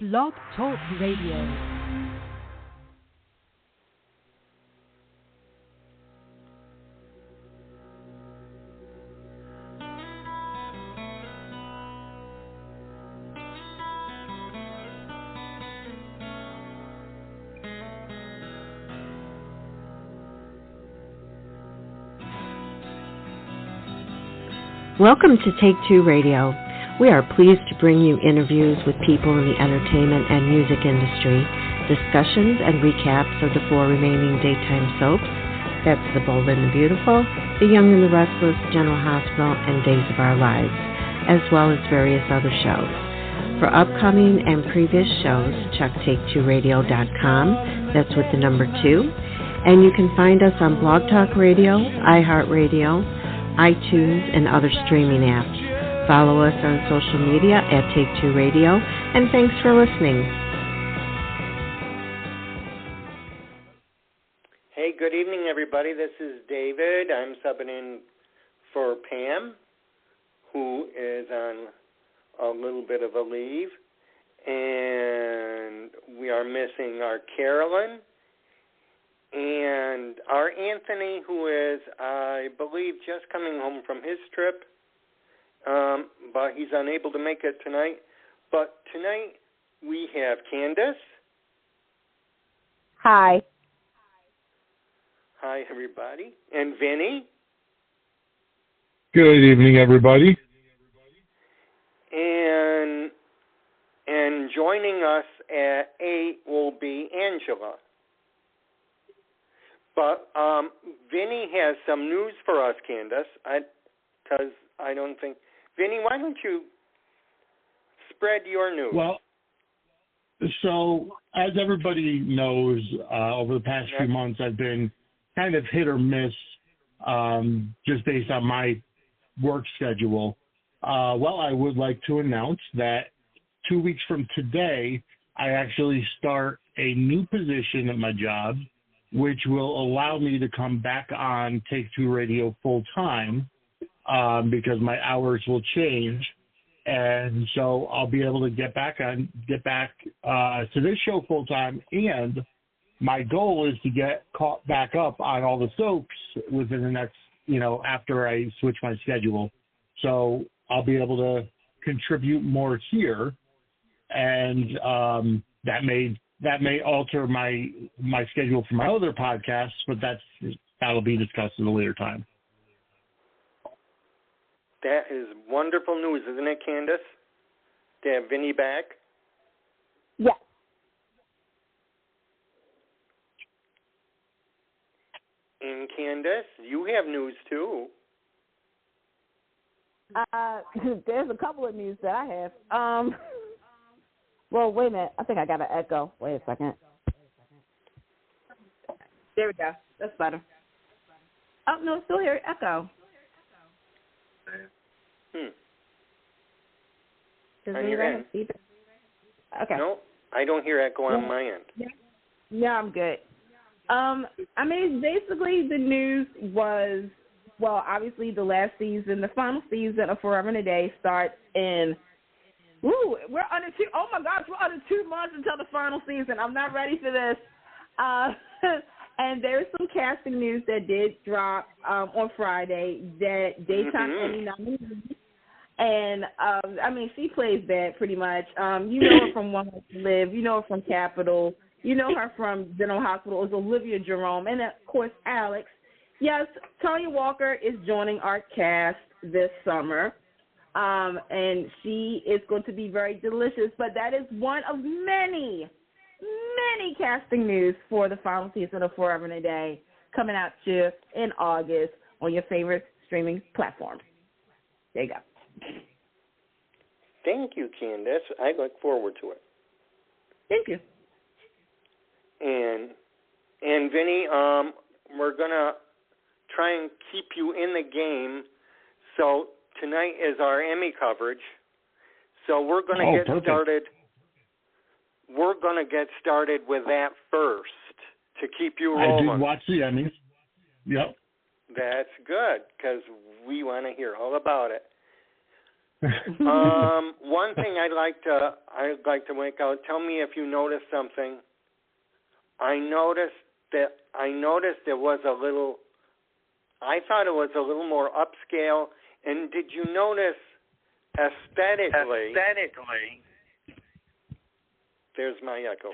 Blog Talk Radio. Welcome to T2R Radio. We are pleased to bring you interviews with people in the entertainment and music industry, discussions and recaps of the 4 remaining daytime soaps. That's The Bold and the Beautiful, The Young and the Restless, General Hospital, and Days of Our Lives, as well as various other shows. For upcoming and previous shows, check Take2Radio.com. That's with the number 2. And you can find us on Blog Talk Radio, iHeartRadio, iTunes, and other streaming apps. Follow us on social media at Take2 Radio, and thanks for listening. Hey, good evening, everybody. This is David. I'm subbing in for Pam, who is on a little bit of a leave, and we are missing our Carolyn and our Anthony, who is, I believe, just coming home from his trip. But he's unable to make it tonight. But tonight we have Candace. Hi. Hi, everybody. And Vinny. Good evening, everybody. And joining us at 8 will be Angela. But Vinny has some news for us, Candace, because I don't think... Vinny, why don't you spread your news? Well, so as everybody knows, over the past few months, I've been kind of hit or miss just based on my work schedule. Well, I would like to announce that 2 weeks from today, I actually start a new position at my job, which will allow me to come back on Take2 Radio full time. Because my hours will change, and so I'll be able to get back to this show full time. And my goal is to get caught back up on all the soaps within the next, after I switch my schedule. So I'll be able to contribute more here, and that may alter my schedule for my other podcasts, but that'll be discussed at a later time. That is wonderful news, isn't it, Candace? To have Vinny back? Yeah. And Candace, you have news too. There's a couple of news that I have. Well, wait a minute. I think I got an echo. Wait a second. There we go. That's better. Oh, no, still hear echo. On your end? Okay. No, I don't hear echo on my end. Yeah, I'm good. Basically the news was, well, obviously the last season, the final season of Forever and a Day starts in, we're under 2 months until the final season. I'm not ready for this. And there's some casting news that did drop on Friday that Daytime Emmy nominee, and she plays that pretty much. You know her from One Life to Live. You know her from Capitol. You know her from General Hospital. Is Olivia Jerome, and of course Alex. Yes, Tanya Walker is joining our cast this summer, and she is going to be very delicious. But that is one of many casting news for the final season of Forever and a Day coming out to you in August on your favorite streaming platform. There you go. Thank you, Candace. I look forward to it. Thank you. And Vinny, we're going to try and keep you in the game. So tonight is our Emmy coverage. So we're going to get started. We're going to get started with that first to keep you rolling. I did watch the Emmys. Yep. That's good, because we want to hear all about it. One thing I'd like to make out. Tell me if you noticed something. I noticed there was a little. I thought it was a little more upscale. And did you notice aesthetically? There's my echo.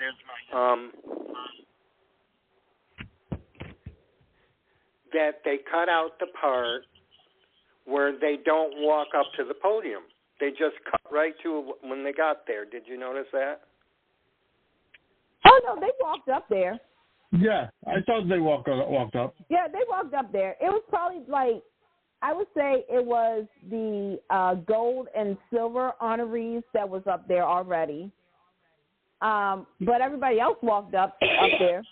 That they cut out the part where they don't walk up to the podium. They just cut right to when they got there. Did you notice that? Oh, no, they walked up there. Yeah, I thought they walked up. Yeah, they walked up there. It was probably like, I would say it was the gold and silver honorees that was up there already. But everybody else walked up there.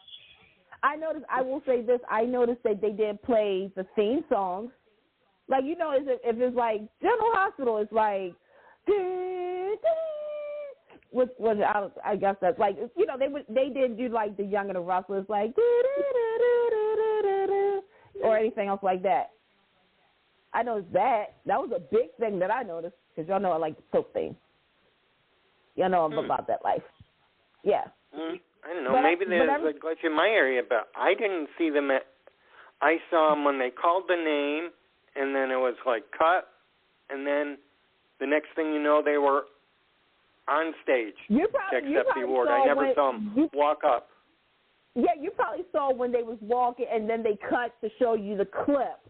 I will say this, I noticed that they did play the theme songs. Like, you know, if it's like General Hospital, it's like, I guess that's like, you know, they didn't do like the Young and the Rustlers, like, or anything else like that. I noticed that. That was a big thing that I noticed, because y'all know I like the soap thing. Y'all know about that life. Yeah. I don't know. Maybe there's a glitch in my area, but I didn't see them I saw them when they called the name, and then it was like cut, and then the next thing you know, they were on stage to accept the award. I never saw them walk up. Yeah, you probably saw when they was walking, and then they cut to show you the clip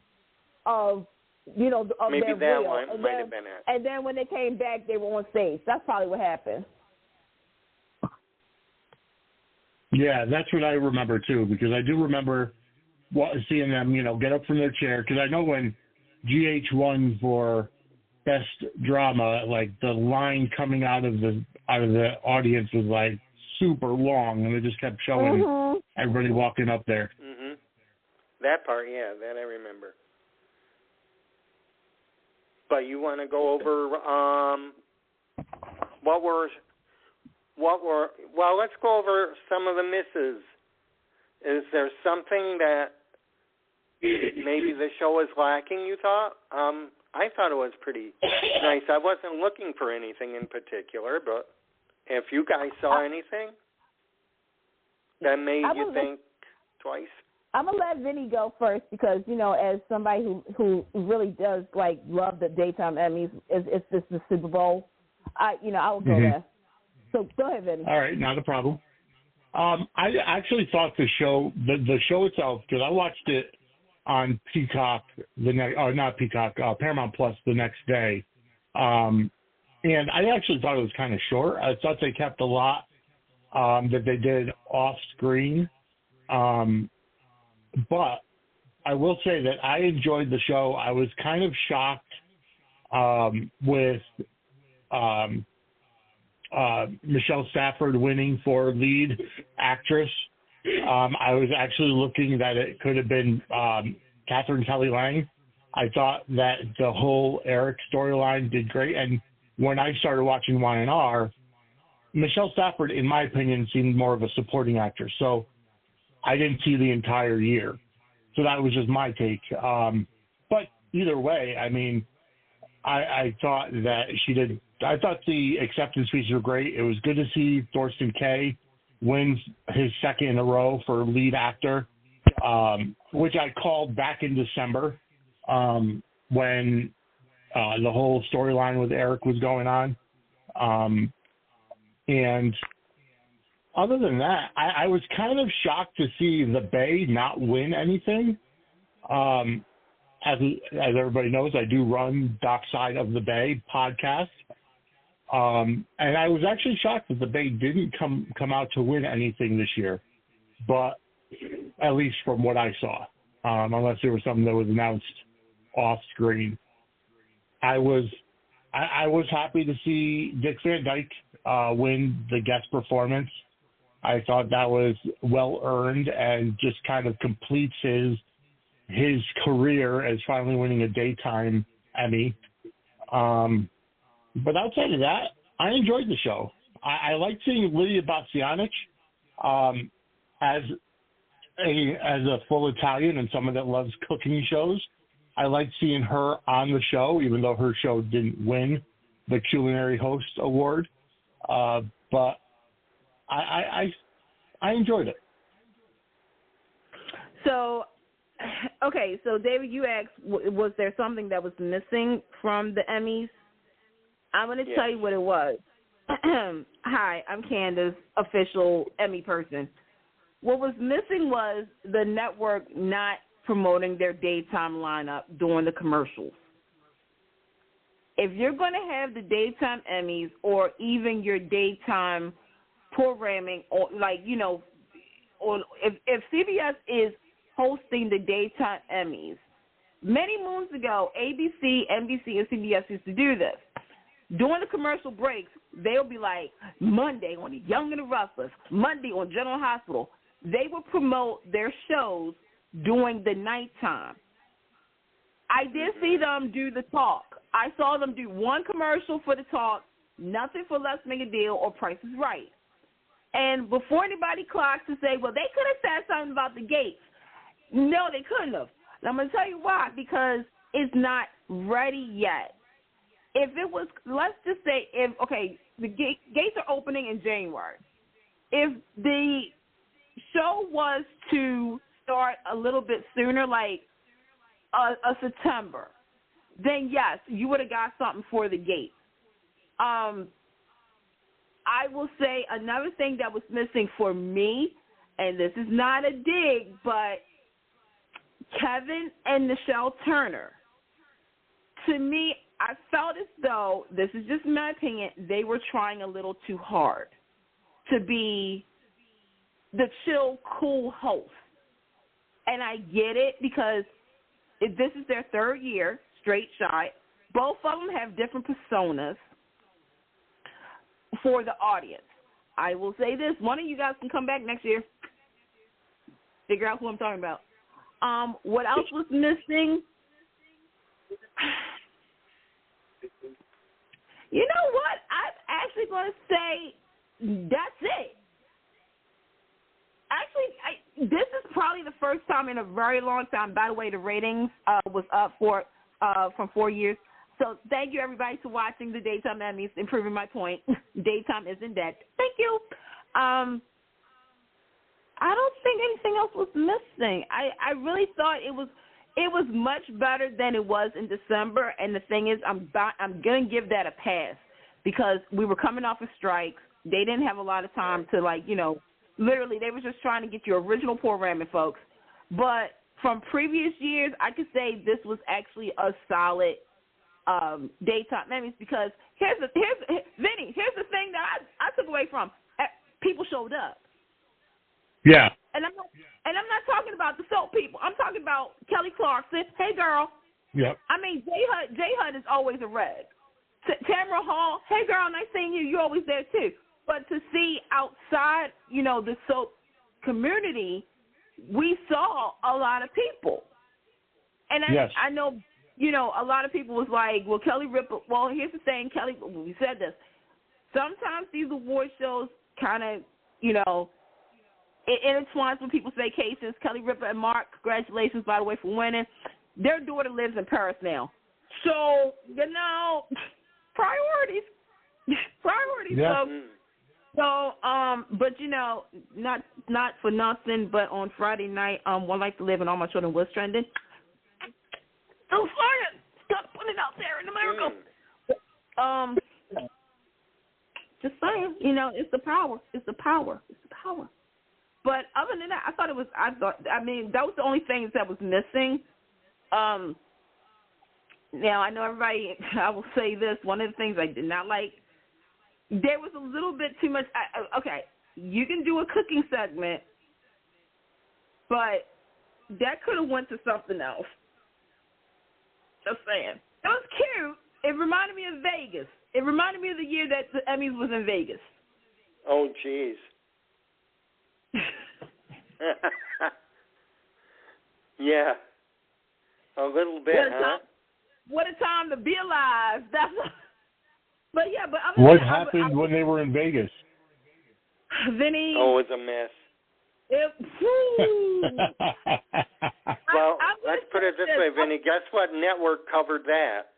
of, you know, of maybe their that reel. one might have been it. And then when they came back, they were on stage. That's probably what happened. Yeah, that's what I remember too, because I do remember seeing them, you know, get up from their chair. Because I know when GH won for Best Drama, like the line coming out of the audience was like super long, and they just kept showing everybody walking up there. Mm-hmm. That part, yeah, that I remember. But you want to go over well, let's go over some of the misses. Is there something that maybe the show is lacking, you thought? I thought it was pretty nice. I wasn't looking for anything in particular, but if you guys saw anything that made you think twice. I'm going to let Vinny go first because, you know, as somebody who really does, like, love the daytime Emmys, it's the Super Bowl, I will go there. So go ahead, Vinny. All right, not a problem. I actually thought the show itself, because I watched it on Peacock Paramount Plus the next day, and I actually thought it was kind of short. I thought they kept a lot that they did off screen, but I will say that I enjoyed the show. I was kind of shocked with Michelle Stafford winning for lead actress. I was actually looking that it could have been Catherine Kelly Lang. I thought that the whole Eric storyline did great. And when I started watching Y&R, Michelle Stafford, in my opinion, seemed more of a supporting actress. So I didn't see the entire year. So that was just my take. But either way, I mean, I thought that she did. I thought the acceptance speeches were great. It was good to see Thorsten Kaye wins his second in a row for lead actor, which I called back in December when the whole storyline with Eric was going on. And other than that, I was kind of shocked to see the Bay not win anything. As everybody knows, I do run Dockside of the Bay podcast. And I was actually shocked that the Bay didn't come out to win anything this year, but at least from what I saw, unless there was something that was announced off screen. I was happy to see Dick Van Dyke win the guest performance. I thought that was well earned and just kind of completes his career as finally winning a daytime Emmy. But outside of that, I enjoyed the show. I liked seeing Lydia Bastianich as a full Italian and someone that loves cooking shows. I liked seeing her on the show, even though her show didn't win the Culinary Host Award, but I enjoyed it. So, okay, so David, you asked, was there something that was missing from the Emmys? I'm going to tell you what it was. Hi, I'm Candace, official Emmy person. What was missing was the network not promoting their daytime lineup during the commercials. If you're going to have the daytime Emmys or even your daytime programming, or or if CBS is hosting the daytime Emmys, many moons ago, ABC, NBC, and CBS used to do this. During the commercial breaks, they'll be like, Monday on The Young and the Restless, Monday on General Hospital. They will promote their shows during the nighttime. I did see them do the talk. I saw them do one commercial for the talk, nothing for Let's Make a Deal or Price is Right. And before anybody clocks to say, well, they could have said something about the gates. No, they couldn't have. And I'm going to tell you why, because it's not ready yet. If it was, let's just say, the gates are opening in January. If the show was to start a little bit sooner, like a September, then yes, you would have got something for the gates. I will say another thing that was missing for me, and this is not a dig, but Kevin and Nichelle Turner, to me, I felt as though, this is just my opinion, they were trying a little too hard to be the chill, cool host. And I get it, because this is their third year, straight shot. Both of them have different personas for the audience. I will say this, one of you guys can come back next year, figure out who I'm talking about. What else was missing? You know what? I'm actually going to say that's it. Actually, this is probably the first time in a very long time. By the way, the ratings was up from 4 years. So thank you, everybody, for watching the Daytime Emmys, improving my point. Daytime isn't dead. Thank you. I don't think anything else was missing. I really thought it was much better than it was in December. And the thing is, I'm going to give that a pass, because we were coming off of strikes. They didn't have a lot of time to, literally, they were just trying to get your original programming, folks. But from previous years, I could say this was actually a solid daytime Emmys, because Vinny, here's the thing that I took away from. People showed up. Yeah. And I'm not talking about the soap people. I'm talking about Kelly Clarkson. Hey, girl. Yep. I mean, J Hud is always a red. Tamara Hall. Hey, girl, nice seeing you. You're always there too. But to see outside, the soap community, we saw a lot of people. And I know, a lot of people was like, well, Kelly Ripa. Well, here's the thing, Kelly. We said this. Sometimes these award shows kind of, it intertwines with people's vacations. Kelly Ripa and Mark, congratulations, by the way, for winning. Their daughter lives in Paris now. So, priorities. Priorities. Yeah. So, but, not for nothing, but on Friday night, One Life to Live and All My Children was trending. Oh, Florida, stop putting it out there in America. Just saying, it's the power. It's the power. It's the power. But other than that, that was the only thing that was missing. Now, I know everybody, I will say this, one of the things I did not like, there was a little bit too much, okay, you can do a cooking segment, but that could have went to something else. Just saying. It was cute. It reminded me of Vegas. It reminded me of the year that the Emmys was in Vegas. Oh, jeez. Yeah, a little bit, What a time to be alive. But what happened when they were in Vegas? Vinny. Oh, it was a mess. Well, let's put it this way, Vinny. Guess what network covered that?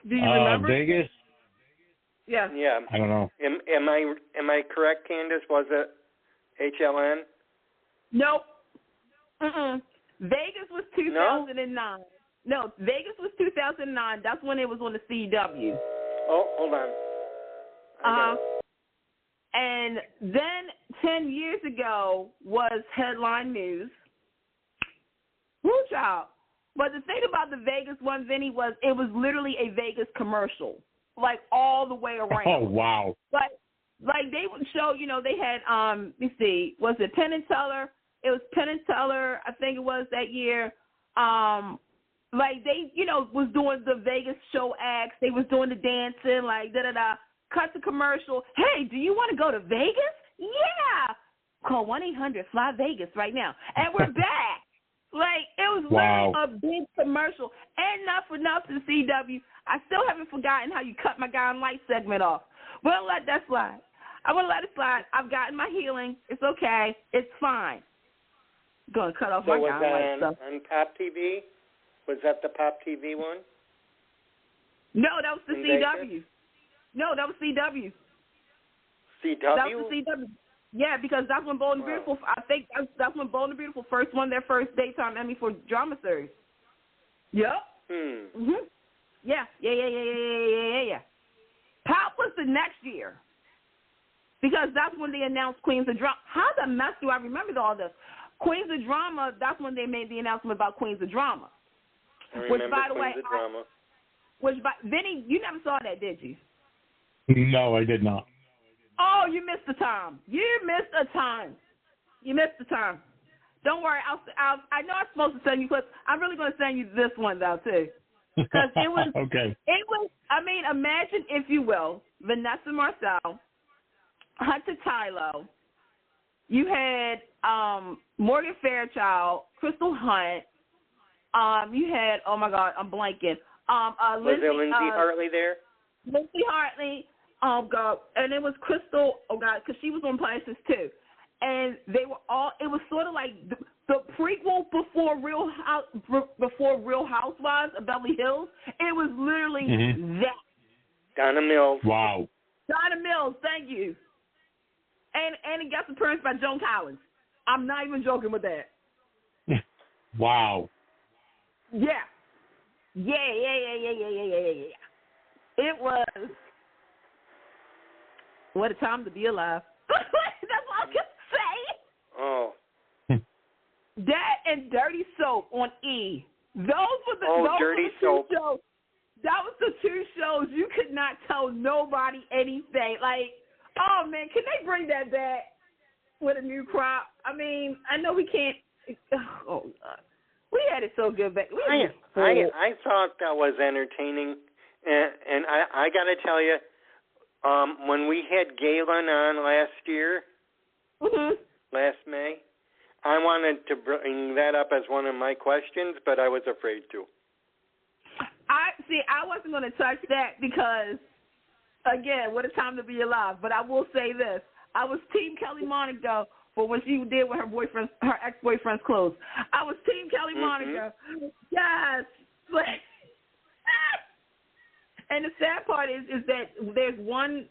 Do you remember? Vegas? Yeah. Yeah. I don't know. Am I correct, Candace? Was it HLN? Nope. Vegas was 2009. No, Vegas was 2009. That's when it was on the CW. Oh, hold on. And then 10 years ago was Headline News. Woo, child. But the thing about the Vegas one, Vinny, was it was literally a Vegas commercial, like all the way around. Oh, wow. Like they would show, they had, let me see, was it Penn and Teller? It was Penn and Teller, I think it was that year. Like they, was doing the Vegas show acts. They was doing the dancing, like da-da-da. Cut the commercial. Hey, do you want to go to Vegas? Yeah. Call 1-800-FLY-VEGAS right now. And we're back. Like, it was literally a big commercial. And not for nothing, CW, I still haven't forgotten how you cut my guy on light segment off. But I'll let that slide. I'm going to let it slide. I've gotten my healing. It's okay. It's fine. Going to cut off my guy on light stuff. On Pop TV? Was that the Pop TV one? No, that was the CW. Vegas? No, that was CW. CW? That was the CW. Yeah, because that's when Bold and Beautiful, I think that's when Bold and Beautiful first won their first daytime Emmy for drama series. Yep. Yeah. Pop was the next year. Because that's when they announced Queens of Drama. How the mess do I remember all this? Queens of Drama, that's when they made the announcement about Queens of Drama. I remember Queens of Drama. Vinny, you never saw that, did you? No, I did not. Oh, you missed the time. You missed a time. Don't worry. I know I'm supposed to send you clips. I'm really going to send you this one, though, too. Because it was, okay. It was, imagine, if you will, Vanessa Marcel, Hunter Tylo. You had Morgan Fairchild, Crystal Hunt. You had, oh, my God, I'm blanking. Was there Lindsay Hartley there? Lindsay Hartley. Oh, God. And it was Crystal, oh, God, because she was on Places, too. And they were all, it was sort of like the prequel before Real Housewives of Beverly Hills. It was literally that. Donna Mills. Wow. Donna Mills, thank you. And it got appearance by Joan Collins. I'm not even joking with that. Wow. Yeah. It was, what a time to be alive. That's all I can say. Oh. That and Dirty Soap on E. Those were the Dirty two Soap. shows. That was the two shows you could not tell nobody anything. Like, oh, man, can they bring that back with a new crop? I mean, I know we can't. Oh, God. We had it so good back. I thought that was entertaining. And I got to tell you, when we had Galen on last year, last May, I wanted to bring that up as one of my questions, but I was afraid to. I wasn't going to touch that because, again, what a time to be alive. But I will say this. I was Team Kelly Monaco for what she did with her ex-boyfriend's clothes. I was Team Kelly Monaco. Yes. And the sad part is that there's one,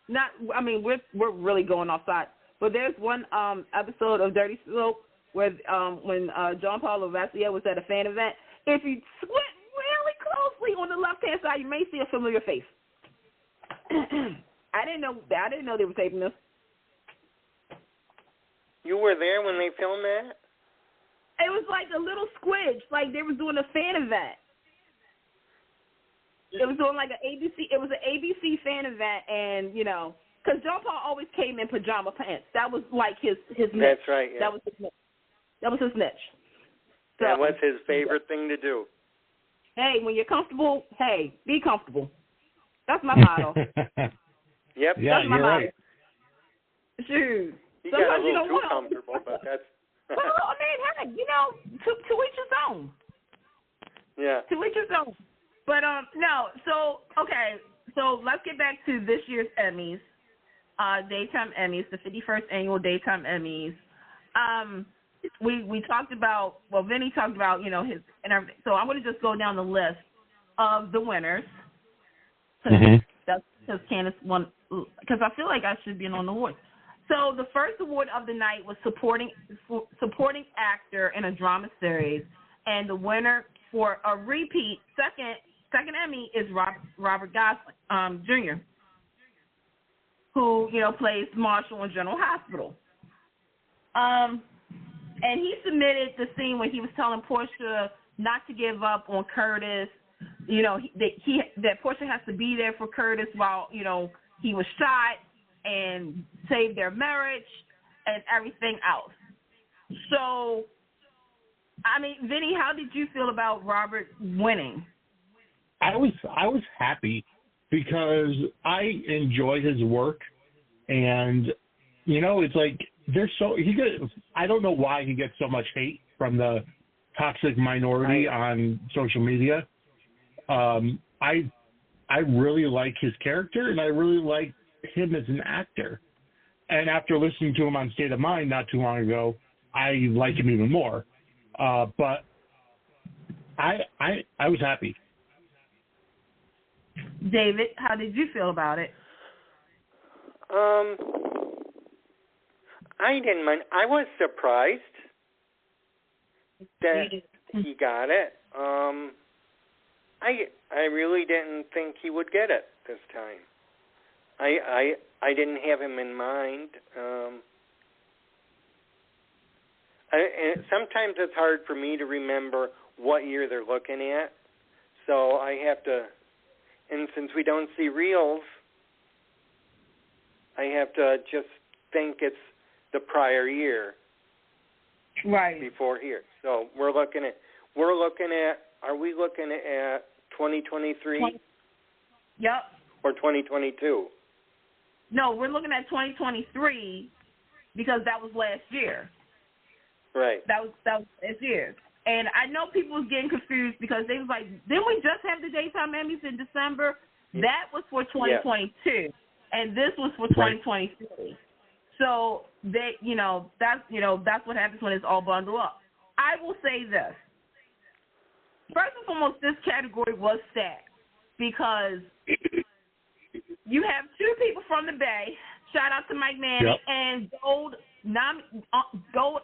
we're really going offside, but there's one episode of Dirty Soap where when John Paul Lavasier was at a fan event. If you squint really closely on the left-hand side, you may see a familiar face. I didn't know they were taping this. You were there when they filmed that? It was like a little squidge, like they were doing a fan event. It was doing like an ABC fan event, and because John Paul always came in pajama pants. That was like his niche. That's right. Yeah. That was his niche. So, that was his favorite thing to do. Hey, when you're comfortable, hey, be comfortable. That's my motto. Yep. Yeah, that's my you're motto. right. Shoot. You Sometimes got a you little don't too want comfortable, but that's. Well, I mean, hey, to each his own. Yeah. To each his own. But no. So okay. So let's get back to this year's Emmys, daytime Emmys, the 51st annual daytime Emmys. We talked about. Well, Vinny talked about his. So I'm going to just go down the list of the winners. That's because Candace won. Because I feel like I should be on the award. So the first award of the night was supporting actor in a drama series, and the winner for a repeat second Emmy is Robert Gosling Jr., who plays Marshall in General Hospital. And he submitted the scene where he was telling Portia not to give up on Curtis. That Portia has to be there for Curtis while he was shot and save their marriage and everything else. So, I mean, Vinny, how did you feel about Robert winning? I was happy because I enjoy his work, and it's like I don't know why he gets so much hate from the toxic minority on social media. I really like his character, and I really like him as an actor. And after listening to him on State of Mind not too long ago, I like him even more. But I was happy. David, how did you feel about it? I didn't mind. I was surprised that he got it. I really didn't think he would get it this time. I didn't have him in mind. And sometimes it's hard for me to remember what year they're looking at, so I have to. And since we don't see reels, I have to just think it's the prior year, right before here. So are we looking at 2023? Yep. Or 2022? No, we're looking at 2023 because that was last year. Right. That was last year. And I know people was getting confused because they was like, didn't we just have the daytime Emmys in December? That was for 2022, and this was for 2023. So that's what happens when it's all bundled up. I will say this. First and foremost, this category was stacked because you have two people from the Bay. Shout out to Mike Manning and gold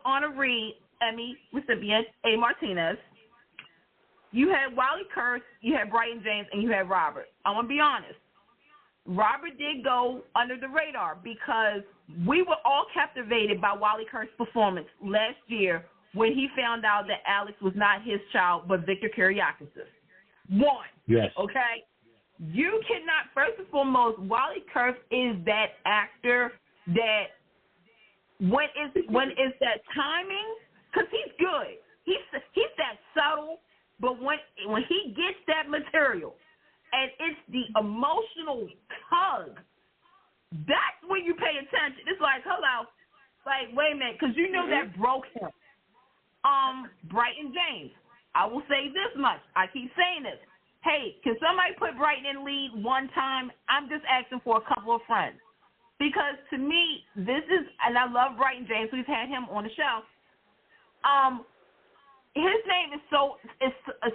honoree Emmy recipient A. Martinez. You had Wally Kurth, you had Brighton James, and you had Robert. I want to be honest. Robert did go under the radar because we were all captivated by Wally Kurth's performance last year when he found out that Alex was not his child but Victor Kiriakis'. Yes. Okay? You cannot, first and foremost, Wally Kurth is that actor that when is that timing, because he's good. He's that subtle, but when he gets that material and it's the emotional tug, that's when you pay attention. It's like, hello, like, wait a minute, because you know that broke him. Brighton James, I will say this much. I keep saying this. Hey, can somebody put Brighton in lead one time? I'm just asking for a couple of friends. Because to me, this is, and I love Brighton James. We've had him on the show. His name is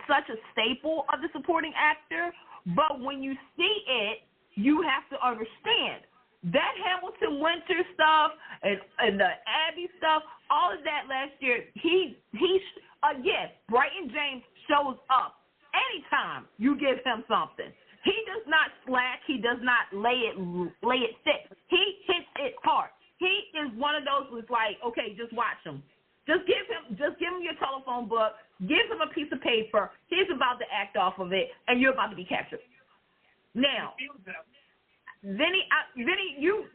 such a staple of the supporting actor, but when you see it, you have to understand that Hamilton Winter stuff and the Abby stuff, all of that last year, he again, Brighton James shows up anytime you give him something. He does not slack. He does not lay it thick. He hits it hard. He is one of those who's like, okay, just watch him. Just give him your telephone book. Give him a piece of paper. He's about to act off of it, and you're about to be captured. Now, Vinny, you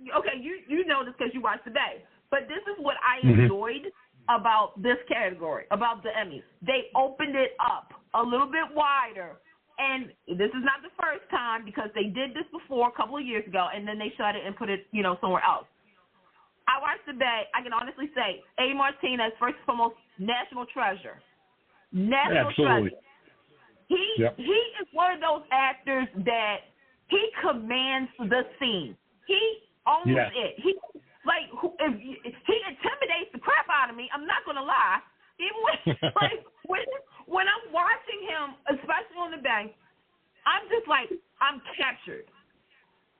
know this because you watched today. But this is what I enjoyed about this category, about the Emmys. They opened it up a little bit wider. And this is not the first time because they did this before a couple of years ago, and then they shut it and put it, somewhere else. I watched the Bay. I can honestly say, A. Martinez, first and foremost, national treasure. National treasure. He is one of those actors that he commands the scene. He owns it. He intimidates the crap out of me. I'm not gonna lie. Even when I'm watching him, especially on the bank, I'm just like, I'm captured.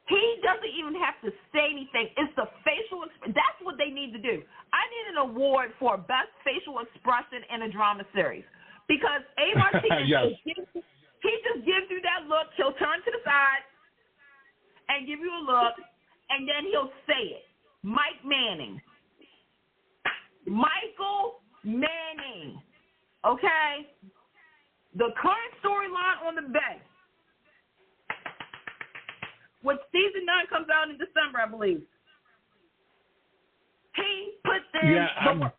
He doesn't even have to say anything. It's the facial expression. That's what they need to do. I need an award for best facial expression in a drama series because A. Martinez, yes. he just gives you that look. He'll turn to the side and give you a look, and then he'll say it. Mike Manning. Michael Manning. Okay? The current storyline on the Bay, which season 9 comes out in December, I believe. He put them. Yeah, I'm going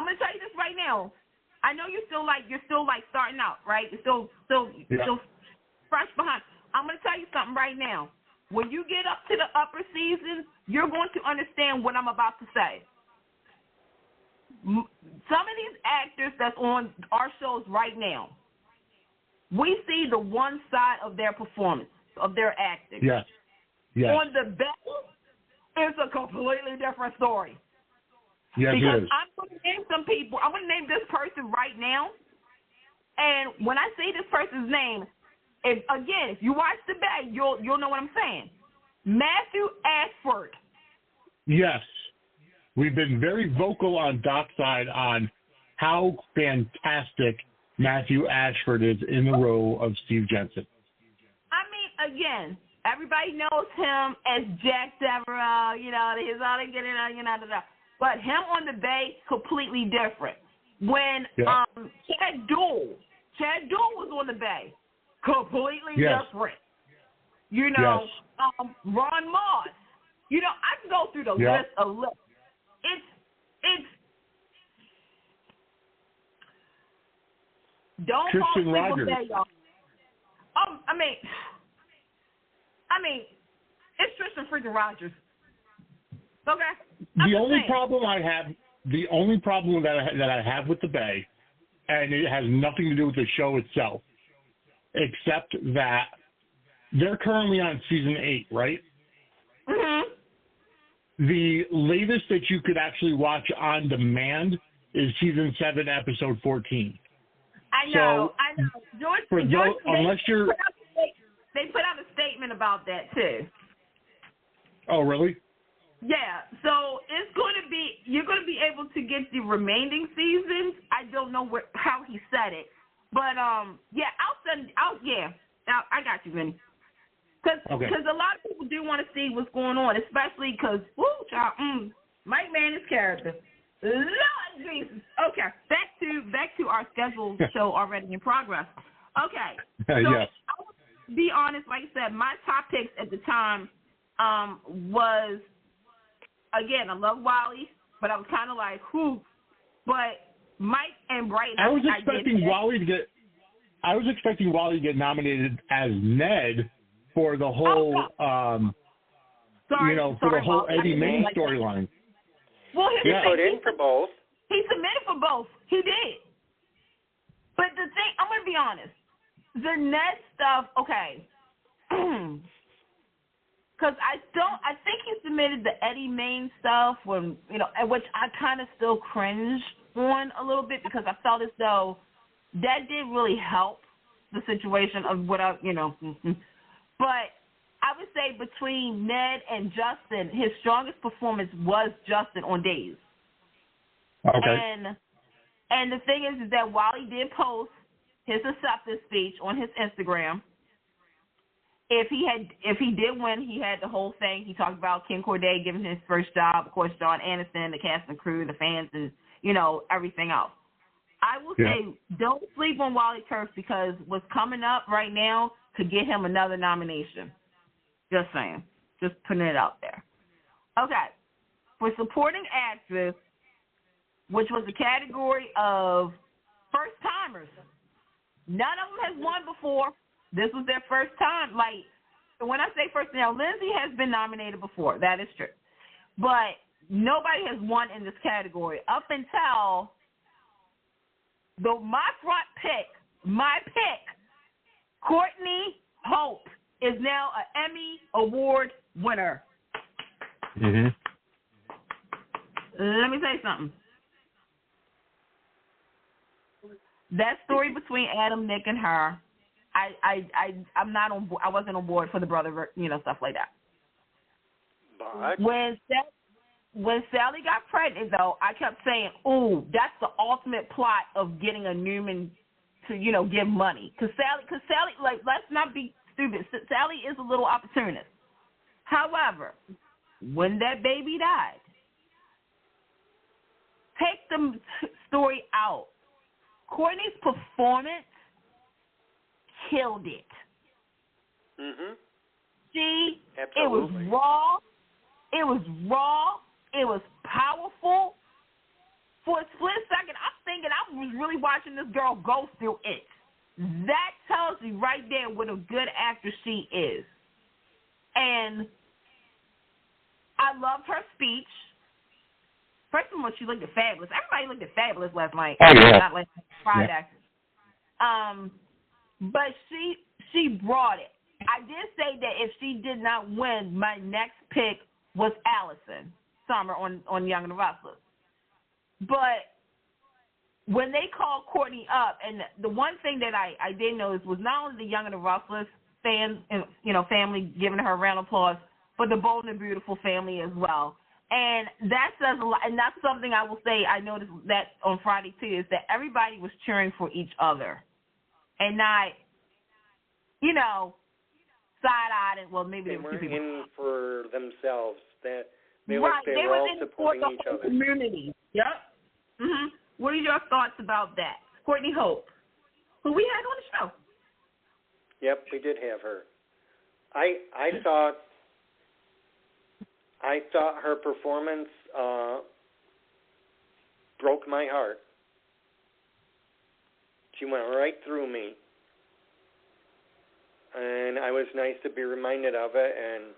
to tell you this right now. I know you're still starting out, right? You're still fresh behind. I'm going to tell you something right now. When you get up to the upper seasons, you're going to understand what I'm about to say. Some of these actors that's on our shows right now, we see the one side of their performance, of their acting. Yes. Yes. On the Bay, it's a completely different story. Yes, because it is. I'm going to name some people. I'm going to name this person right now. And when I say this person's name, if you watch the Bay, you'll know what I'm saying. Matthew Ashford. Yes. We've been very vocal on Doc's side on how fantastic Matthew Ashford is in the role of Steve Jensen. I mean, again, everybody knows him as Jack Devereaux, he's all they get in, but him on the Bay, completely different. When Chad Duell was on the Bay, completely different. Ron Moss. I can go through the list of lists. It's don't Tristan fall asleep Rogers. with that, y'all. I mean, it's Tristan freaking Rogers. Okay. The only problem that I have with the Bay, and it has nothing to do with the show itself, except that they're currently on season 8, right? Mm-hmm. The latest that you could actually watch on demand is season 7, episode 14. I know. George, they put out a statement about that too. Oh, really? Yeah. So you're going to be able to get the remaining seasons. I don't know how he said it, but I got you, Vinny. Because a lot of people do want to see what's going on, especially because, Mike Manning's character. Lord Jesus. Okay, back to our scheduled show already in progress. Okay. So yes. I'll be honest, like I said, my top picks at the time was, again, I love Wally, but I was kind of like, who? But Mike and Brighton. I was expecting Wally to get nominated as Ned for the whole, the whole Eddie Main storyline. Well, he put in for both. He submitted for both. He did. But the thing, I'm going to be honest. The Ned stuff, okay. Because I think he submitted the Eddie Main stuff when, which I kind of still cringe on a little bit because I felt as though that didn't really help the situation of what But I would say between Ned and Justin, his strongest performance was Justin on Days. Okay. And the thing is that while he did post his acceptance speech on his Instagram, if he did win, he had the whole thing. He talked about Ken Corday giving his first job, of course, John Anderson, the cast and crew, the fans, and everything else. I will say, don't sleep on Wally Turf because what's coming up right now could get him another nomination. Just saying. Just putting it out there. Okay. For supporting actress, which was the category of first-timers. None of them has won before. This was their first time. Like, when I say first, now, Lindsay has been nominated before. That is true. But nobody has won in this category up until my pick, Courtney Hope, is now an Emmy Award winner. Mm-hmm. Let me say something. That story between Adam, Nick, and her, I'm not on board. I wasn't on board for the brother, stuff like that. But when Sally got pregnant, though, I kept saying, "Ooh, that's the ultimate plot of getting a Newman to, give money." Because Sally, like, let's not be stupid. Sally is a little opportunist. However, when that baby died, take the story out. Courtney's performance killed it. Mhm. It was raw. It was raw. It was powerful. For a split second, I'm thinking I was really watching this girl go through it. That tells you right there what a good actress she is. And I loved her speech. First of all, she looked fabulous. Everybody looked fabulous last night. Oh, yeah. Not last night, Friday. Yeah. But she brought it. I did say that if she did not win, my next pick was Allison Summer on Young and the Restless. But when they called Courtney up, and the one thing that I did notice was not only the Young and the Restless fans, family giving her a round of applause, but the Bold and Beautiful family as well. And that says a lot, and that's something I will say. I noticed that on Friday too, is that everybody was cheering for each other, and not, side-eyed and, well, maybe they there were were two people in for themselves. That they right, were they all in supporting for each the other. community. Yep. Mhm. What are your thoughts about that, Courtney Hope, who we had on the show? Yep, we did have her. I thought her performance broke my heart. She went right through me. And I was nice to be reminded of it. And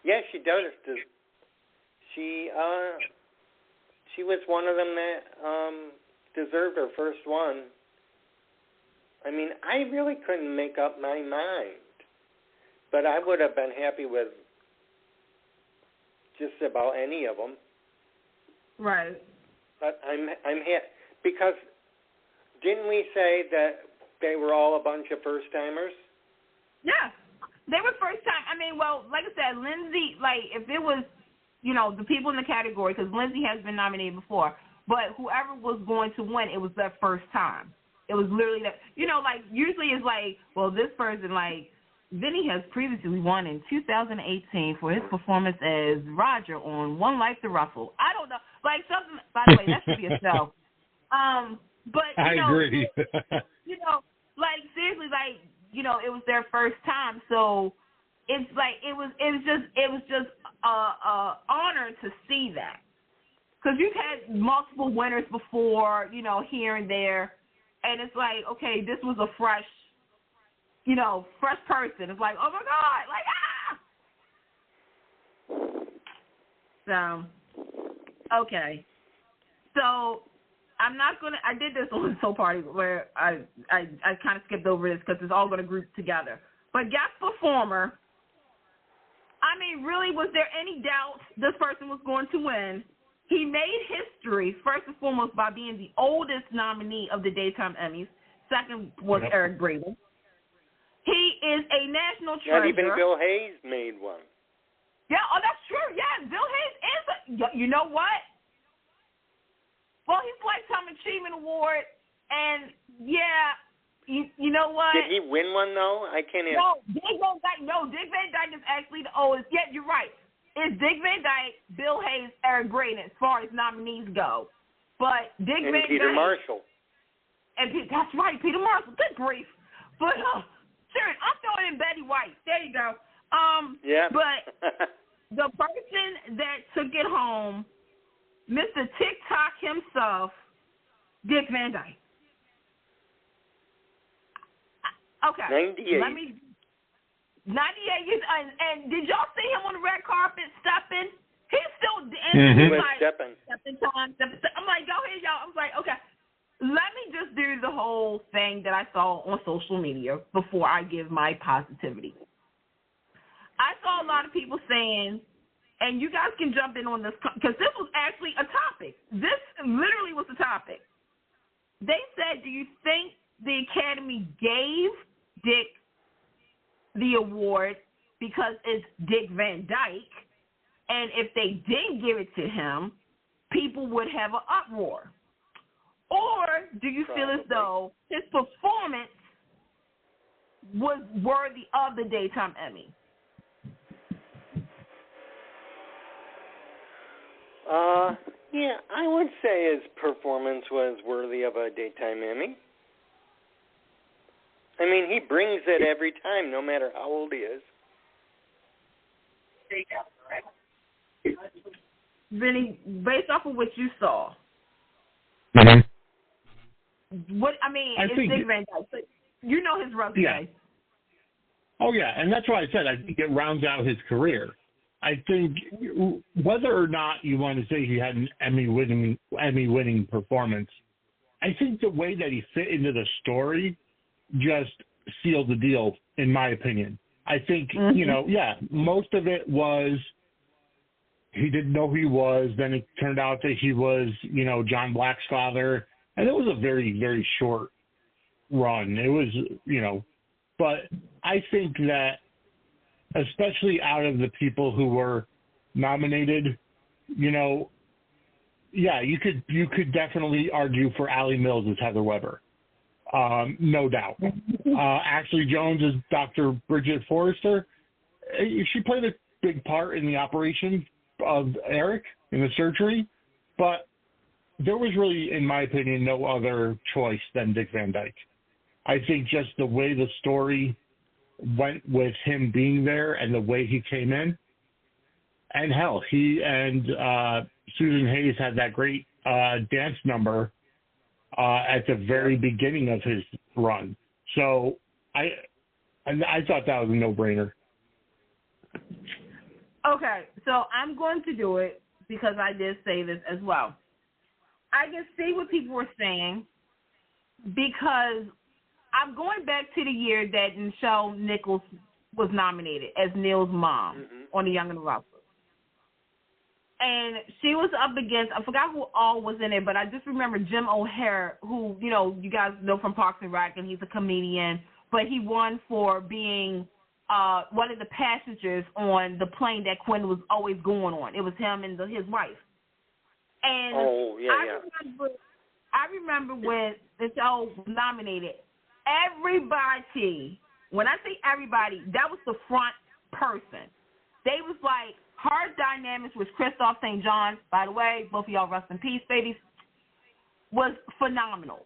yeah, she does. She was one of them that deserved her first one. I mean, I really couldn't make up my mind, but I would have been happy with just about any of them. Right. But I'm happy because didn't we say that they were all a bunch of first timers? Yeah, they were first time. I mean, well, like I said, Lindsay. Like if it was, the people in the category, because Lindsay has been nominated before, but whoever was going to win, it was their first time. It was literally that, like usually it's like, well, this person, like Vinny has previously won in 2018 for his performance as Roger on One Life to Russell. I don't know, like something. By the way, that should be a show. But I agree. Like seriously, like it was their first time, so it's like it was just a honor to see that, because you've had multiple winners before, here and there. And it's like, okay, this was a fresh person. It's like, oh my God, like, So, okay. So, I did this on the Soul Party where I kind of skipped over this because it's all going to group together. But guest performer, I mean, really, was there any doubt this person was going to win? He made history, first and foremost, by being the oldest nominee of the Daytime Emmys. Second was Eric Braeden. He is a national treasure. Not even Bill Hayes made one. Yeah, that's true. Yeah, Bill Hayes is you know what? Well, he's Lifetime Achievement Award, and yeah, you know what? Did he win one, though? I can't answer. No, Dick Van Dyke is actually the oldest. Yeah, you're right. It's Dick Van Dyke, Bill Hayes, Eric Braeden as far as nominees go. But Dick Van Dyke. And Peter Marshall. That's right, Peter Marshall. Good grief. But, sure, I'm throwing in Betty White. There you go. Yeah. But the person that took it home, Mr. TikTok himself, Dick Van Dyke. Okay. 98. 98 years, and did y'all see him on the red carpet stepping? He's still dancing. He was stepping. I'm like, go ahead, y'all. I was like, okay, let me just do the whole thing that I saw on social media before I give my positivity. I saw a lot of people saying and you guys can jump in on this because this was actually a topic. This literally was a topic. They said, do you think the Academy gave Dick the award because it's Dick Van Dyke? And if they didn't give it to him, people would have an uproar. Or do you feel as though his performance was worthy of the Daytime Emmy? Yeah, I would say his performance was worthy of a Daytime Emmy. I mean, he brings it every time, no matter how old he is. Vinny, based off of what you saw, what I mean, it's Dick Van Dyke. So you know his resume. Yeah. Oh yeah, and that's why I said I think it rounds out his career. I think whether or not you want to say he had an Emmy-winning performance, I think the way that he fit into the story just sealed the deal, in my opinion. I think, most of it was he didn't know who he was. Then it turned out that he was, John Black's father. And it was a very, very short run. It was, but I think that especially out of the people who were nominated, you could definitely argue for Allie Mills as Heather Weber. No doubt. Ashley Jones as Dr. Bridget Forrester. She played a big part in the operation of Eric in the surgery, but there was really, in my opinion, no other choice than Dick Van Dyke. I think just the way the story went with him being there and the way he came in, and hell, he and Susan Hayes had that great dance number at the very beginning of his run. So I thought that was a no-brainer. Okay, so I'm going to do it because I did say this as well. I can see what people were saying because I'm going back to the year that Nichelle Nichols was nominated as Neil's mom on The Young and the Restless. And she was up against, I forgot who all was in it, but I just remember Jim O'Hare, who, you guys know from Parks and Rec, and he's a comedian, but he won for being one of the passengers on the plane that Quinn was always going on. It was him and his wife. And I remember when Nichelle was nominated, everybody, when I say everybody, that was the front person. They was like, her dynamics with Christoph St. John, by the way, both of y'all rest in peace, babies, was phenomenal.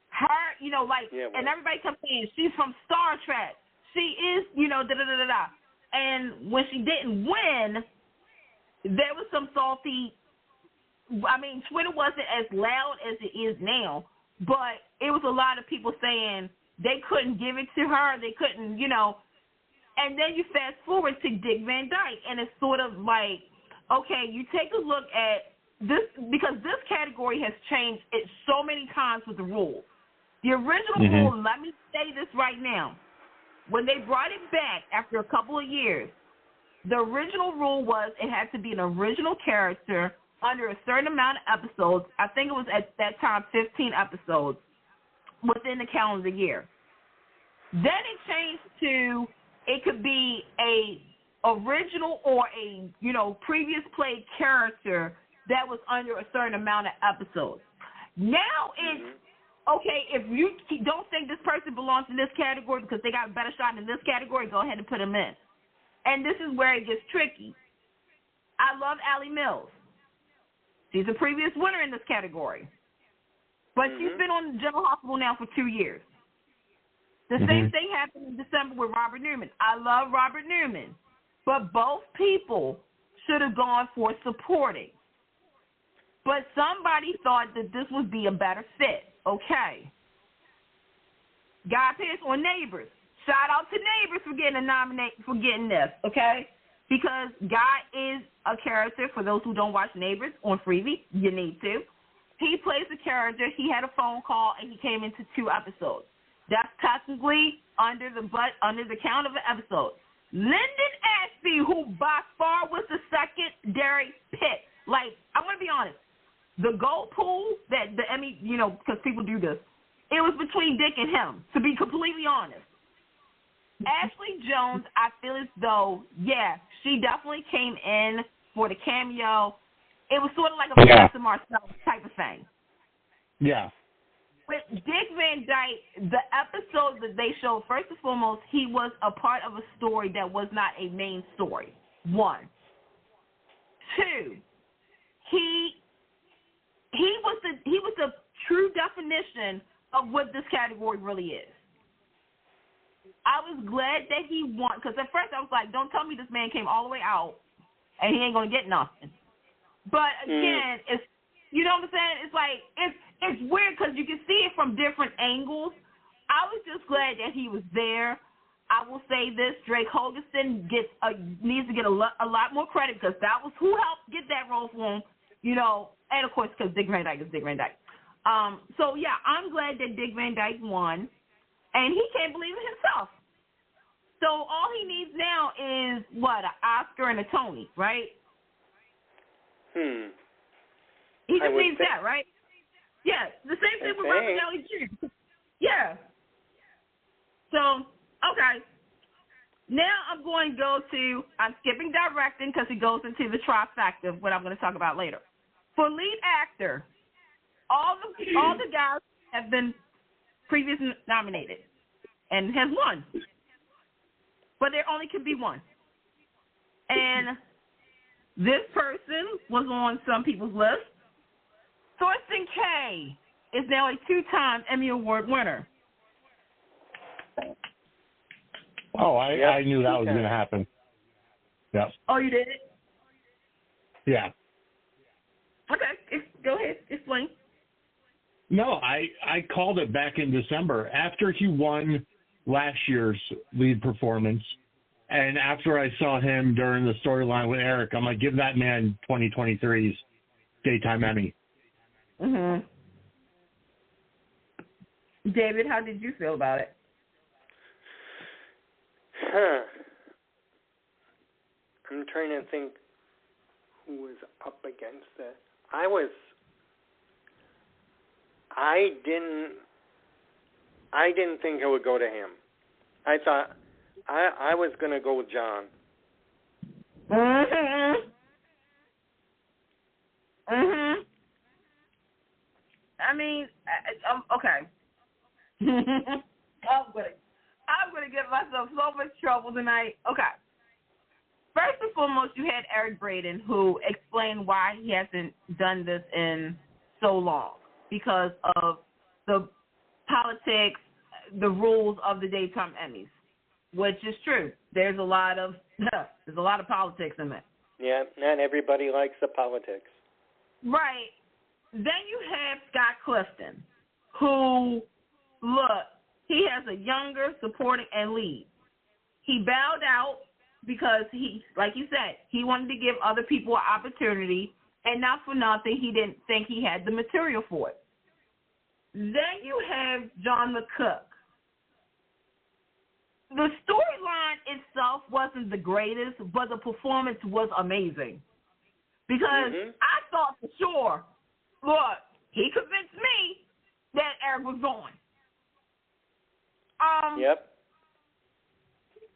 Her, and everybody kept saying, she's from Star Trek. She is, da-da-da-da-da. And when she didn't win, there was some salty, Twitter wasn't as loud as it is now, but it was a lot of people saying they couldn't give it to her. They couldn't, And then you fast forward to Dick Van Dyke, and it's sort of like, okay, you take a look at this, because this category has changed it so many times with the rules. The original rule, let me say this right now, when they brought it back after a couple of years, the original rule was it had to be an original character under a certain amount of episodes. I think it was at that time 15 episodes within the calendar year. Then it changed to it could be a original or a, previous played character that was under a certain amount of episodes. Now it's, okay, if you don't think this person belongs in this category because they got a better shot in this category, go ahead and put them in. And this is where it gets tricky. I love Allie Mills. She's a previous winner in this category. But she's been on the General Hospital now for 2 years. The same thing happened in December with Robert Newman. I love Robert Newman. But both people should have gone for supporting. But somebody thought that this would be a better fit. Okay. Guy Pearce on Neighbors. Shout out to Neighbors for getting this, okay? Because Guy is a character, for those who don't watch Neighbors on Freevee, you need to. He plays a character. He had a phone call, and he came into 2 episodes. That's technically under the count of the episodes. Lyndon Ashby, who by far was the secondary pick. Like, I'm going to be honest. The gold pool that the Emmy, because people do this, it was between Dick and him, to be completely honest. Ashley Jones, I feel as though, she definitely came in for the cameo. It was sort of like a Vanessa Marcel type of thing. Yeah. With Dick Van Dyke, the episodes that they showed, first and foremost, he was a part of a story that was not a main story. 1. 2, he was the true definition of what this category really is. I was glad that he won, because at first I was like, don't tell me this man came all the way out and he ain't going to get nothing. But again, it's, you know what I'm saying? It's like, it's weird because you can see it from different angles. I was just glad that he was there. I will say this, Drake Hogerson needs to get a lot more credit because that was who helped get that role for him, and of course because Dick Van Dyke is Dick Van Dyke. So yeah, I'm glad that Dick Van Dyke won, and he can't believe it himself. So all he needs now is what, an Oscar and a Tony, right? He just needs that, right? Yeah, the same thing with Robert Downey Jr. Yeah. So, okay. Now I'm going to go to, I'm skipping directing because it goes into the trifecta of what I'm going to talk about later. For lead actor, all the guys have been previously nominated and has won. But there only can be one. And this person was on some people's list. Thorsten Kaye is now a 2-time Emmy Award winner. Oh, I knew that was going to happen. Yep. Oh, you did it? Yeah. Okay, go ahead. Explain. No, I called it back in December after he won last year's lead performance, and after I saw him during the storyline with Eric, I'm like, give that man 2023's Daytime Emmy. Mhm. David, how did you feel about it? I'm trying to think who was up against it. I didn't think it would go to him. I thought I was going to go with John. I mean, okay. I'm gonna get myself so much trouble tonight. Okay. First and foremost, you had Eric Braeden, who explained why he hasn't done this in so long because of the politics, the rules of the Daytime Emmys, which is true. There's a lot of politics in it. Yeah, not everybody likes the politics. Right. Then you have Scott Clifton, who, look, he has a younger supporting and lead. He bowed out because he, like you said, he wanted to give other people an opportunity, and not for nothing, he didn't think he had the material for it. Then you have John McCook. The storyline itself wasn't the greatest, but the performance was amazing. Because I thought for sure, look, he convinced me that Eric was going. Yep.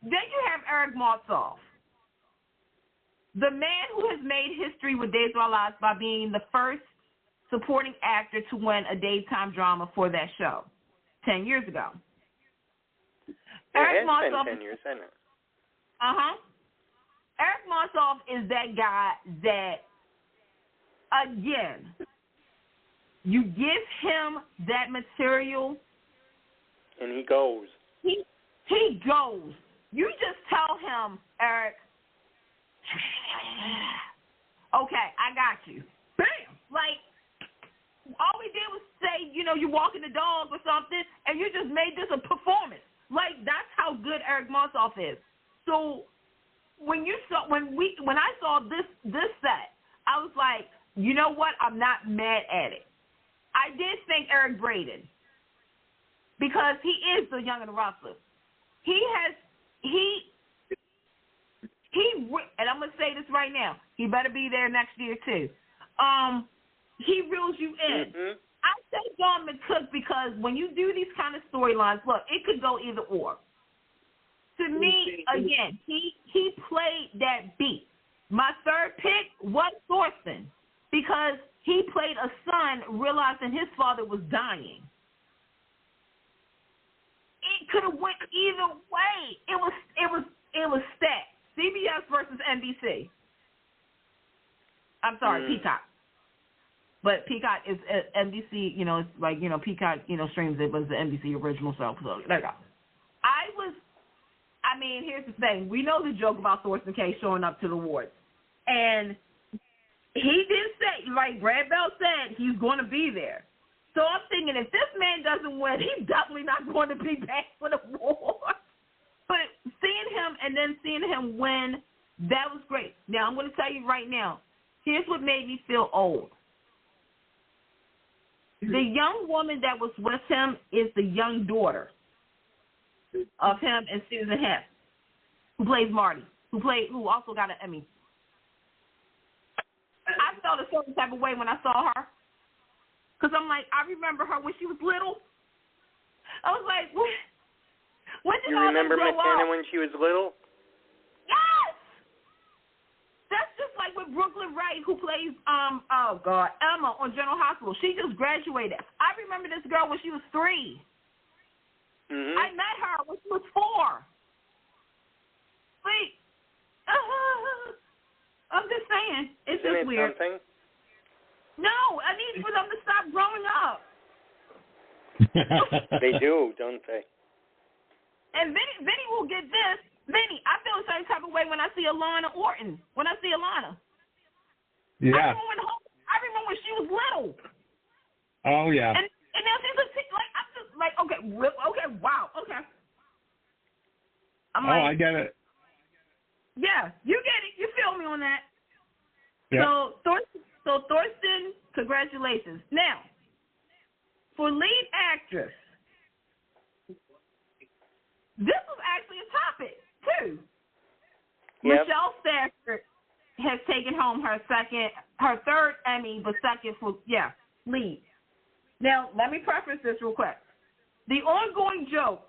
Then you have Eric Martsolf, the man who has made history with Days of Our Lives by being the first supporting actor to win a daytime drama for that show 10 years ago. Eric Martsolf, been 10 years, hasn't it? Eric Martsolf is that guy that, again, you give him that material, and he goes. He goes. You just tell him, Eric, okay, I got you. Bam! Like, all we did was say, you're walking the dog or something, and you just made this a performance. Like, that's how good Eric Martsolf is. So when I saw this set, I was like, you know what? I'm not mad at it. I did thank Eric Braeden because he is the young and the restless. and I'm going to say this right now, he better be there next year too. He reels you in. Mm-hmm. I say John McCook because when you do these kind of storylines, look, it could go either or. To me, again, he played that beat. My third pick was Thorsten because he played a son realizing his father was dying. It could have went either way. It was stacked. CBS versus NBC. I'm sorry, Peacock. But Peacock is NBC, it's like, Peacock, streams it, was the NBC original show. So there you go. Here's the thing. We know the joke about Thorsten K showing up to the awards. And he did say, like Brad Bell said, he's going to be there. So I'm thinking if this man doesn't win, he's definitely not going to be back for the award. But seeing him and then seeing him win, that was great. Now, I'm going to tell you right now, here's what made me feel old. The young woman that was with him is the young daughter of him and Susan Hess, who plays Marty, who also got an Emmy. I felt a certain type of way when I saw her. Because I'm like, I remember her when she was little. I was like, when did you all remember this grow Miss Anna up? when she was little? Yes! That's just like with Brooklyn Wright, who plays, Emma on General Hospital. She just graduated. I remember this girl when she was 3. Mm-hmm. I met her when she was 4. Wait. I'm just saying. It's Isn't just it weird. Something? No, I need for them to stop growing up. They do, don't they? And Vinny will get this. Vinny, I feel the same type of way when I see Alana Orton. When I see Alana. Yeah. I remember when she was little. Oh, yeah. And now she's like, I'm just like, okay, wow, okay. I get it. Yeah, you get it. You feel me on that. Yeah. So Thorsten, congratulations. Now, for lead actress, this was actually a topic, too. Yep. Michelle Stafford has taken home her third Emmy, but second for, lead. Now, let me preface this real quick. The ongoing joke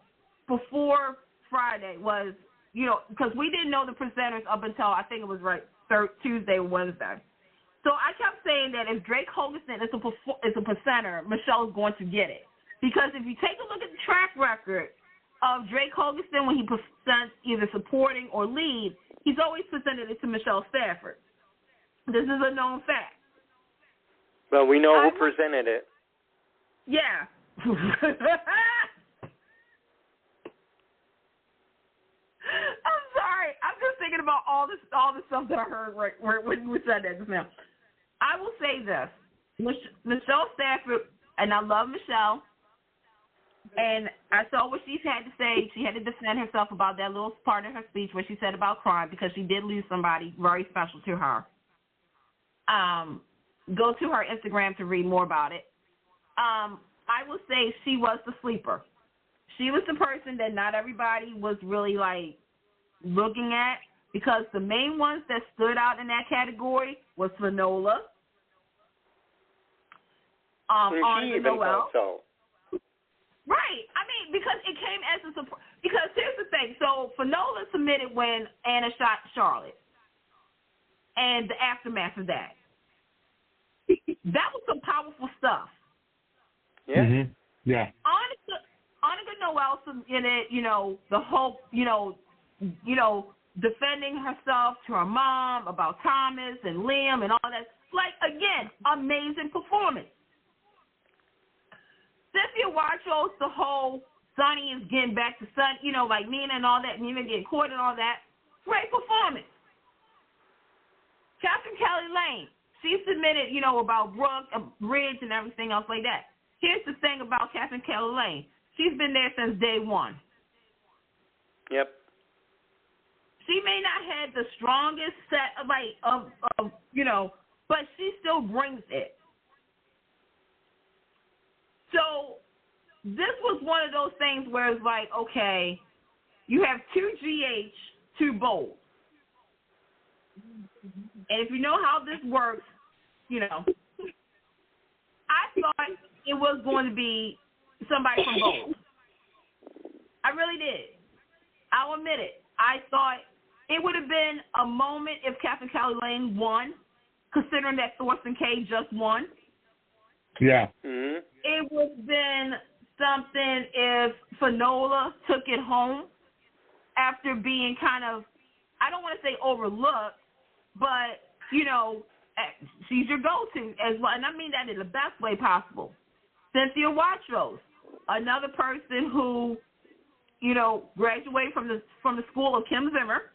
before Friday was, because we didn't know the presenters up until, I think it was Tuesday or Wednesday. So I kept saying that if Drake Hogerson is a presenter, Michelle's going to get it. Because if you take a look at the track record of Drake Hogerson when he presents either supporting or lead, he's always presented it to Michelle Stafford. This is a known fact. Well, we know who presented it. Yeah. I'm sorry. I'm just thinking about all the stuff that I heard when we said that just now. I will say this. Michelle Stafford, and I love Michelle, and I saw what she had to say. She had to defend herself about that little part of her speech where she said about crime because she did lose somebody very special to her. Go to her Instagram to read more about it. I will say she was the sleeper. She was the person that not everybody was really, like, looking at because the main ones that stood out in that category was Finola, she even thought so. Right. I mean, because it came as a surprise. Because here's the thing. So Finola submitted when Anna shot Charlotte and the aftermath of that. That was some powerful stuff. Yeah. Mm-hmm. Yeah. Annika Noel submitted, the whole, defending herself to her mom about Thomas and Liam and all that. Like, again, amazing performance. Cynthia Watchos, the whole Sonny is getting back to Son, like Nina and all that, Nina getting caught and all that. Great performance. Catherine Kelly Lane, she submitted, about Brooke, Bridge, and everything else like that. Here's the thing about Catherine Kelly Lane. She's been there since day one. Yep. She may not have the strongest set of but she still brings it. So this was one of those things where it's like, okay, you have 2 GH, 2 bold. And if you know how this works, you know, I thought it was going to be somebody from both. I really did. I'll admit it. I thought it would have been a moment if Captain Kelly Lane won, considering that Thorsten K just won. Yeah. Mm-hmm. It would have been something if Finola took it home after being kind of, I don't want to say overlooked, but, you know, she's your go-to as well. And I mean that in the best way possible. Cynthia Watros, another person who, you know, graduated from the school of Kim Zimmer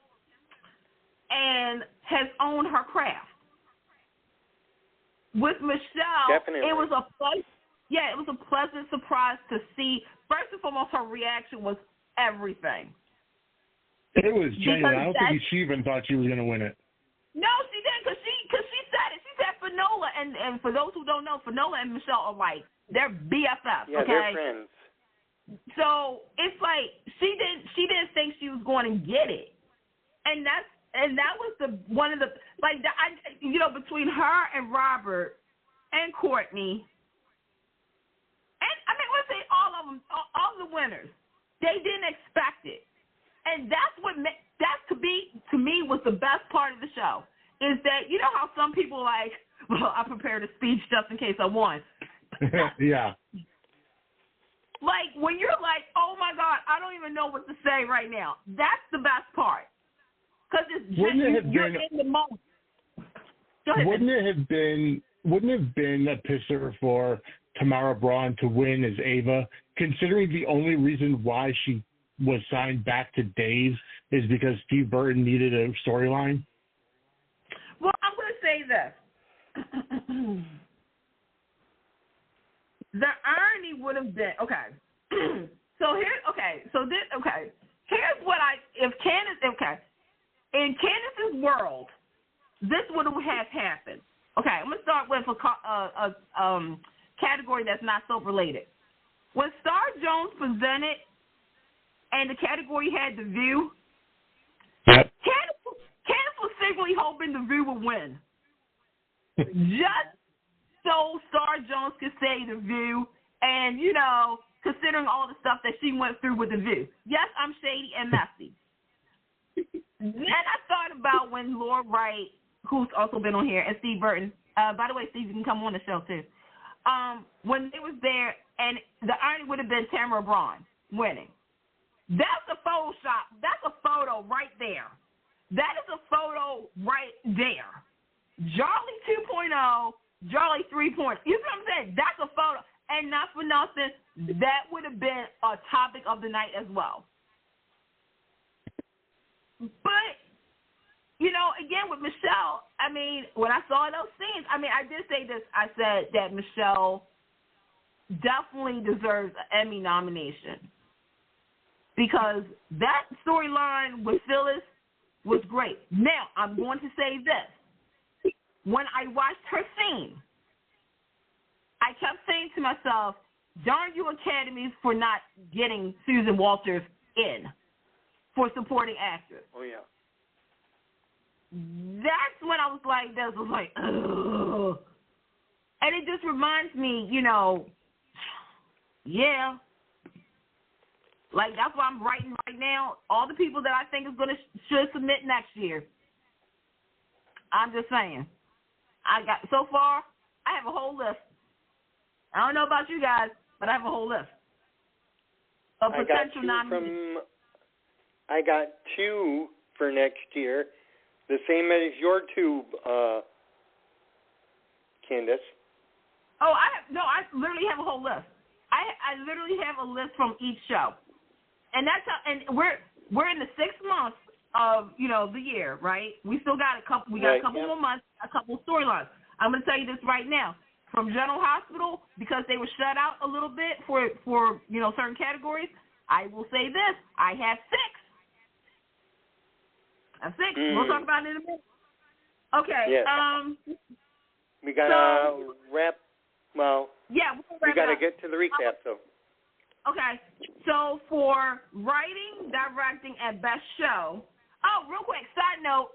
and has owned her craft. With Michelle, Definitely. it was a pleasant surprise to see. First and foremost, her reaction was everything. It was genuine. I don't think she even thought she was going to win it. No, she didn't, because she said it. She said Finola, and for those who don't know, Finola and Michelle are like, they're BFFs, yeah, okay? they're friends. So it's like she didn't think she was going to get it, and that was one of the between her and Robert and Courtney, and I mean, let's say all of them, all the winners, they didn't expect it, and that's to me was the best part of the show, is that, you know how some people like, well, I prepared a speech just in case I won. Yeah. Like, when you're like, oh, my God, I don't even know what to say right now. That's the best part. Because you're in the moment. Go ahead. Wouldn't it have been a pisser for Tamara Braun to win as Ava, considering the only reason why she was signed back to Days is because Steve Burton needed a storyline? Well, I'm going to say this. The irony would have been, okay. Here's what in Candace's world, this would have happened. Okay, I'm going to start with a category that's not soap related. When Star Jones presented and the category had The View, yep. Candace was secretly hoping The View would win. Just so Star Jones could say The View, and, you know, considering all the stuff that she went through with The View. Yes, I'm shady and messy. And I thought about when Laura Wright, who's also been on here, and Steve Burton, by the way, Steve, you can come on the show too, when they was there, and the irony would have been Tamara Braun winning. That's a Photoshop. That's a photo right there. That is a photo right there. Jarly 2.0, Jarly 3.0. You know what I'm saying? That's a photo. And not for nothing, that would have been a topic of the night as well. But, you know, again, with Michelle, I mean, when I saw those scenes, I mean, I did say this. I said that Michelle definitely deserves an Emmy nomination because that storyline with Phyllis was great. Now, I'm going to say this. When I watched her scene, I kept saying to myself, darn you Academies for not getting Susan Walters in for supporting actress. Oh, yeah. That's when I was like, ugh. And it just reminds me, you know, yeah. Like, that's what I'm writing right now. All the people that I think should submit next year. I'm just saying. So far, I have a whole list. I don't know about you guys, but I have a whole list of potential nominees. I got two for next year, the same as your two, Candace. Oh, I literally have a whole list. I literally have a list from each show, and we're in the 6th month of, you know, the year, right? We still got a couple. We got a couple more months, a couple of storylines. I'm going to tell you this right now. From General Hospital, because they were shut out a little bit for you know, certain categories, I will say this. I have 6. We'll talk about it in a minute. Okay. Yes. We got to wrap. Well, yeah, we got to get to the recap, though. Okay. So for writing, directing, and best show, Oh, real quick, side note.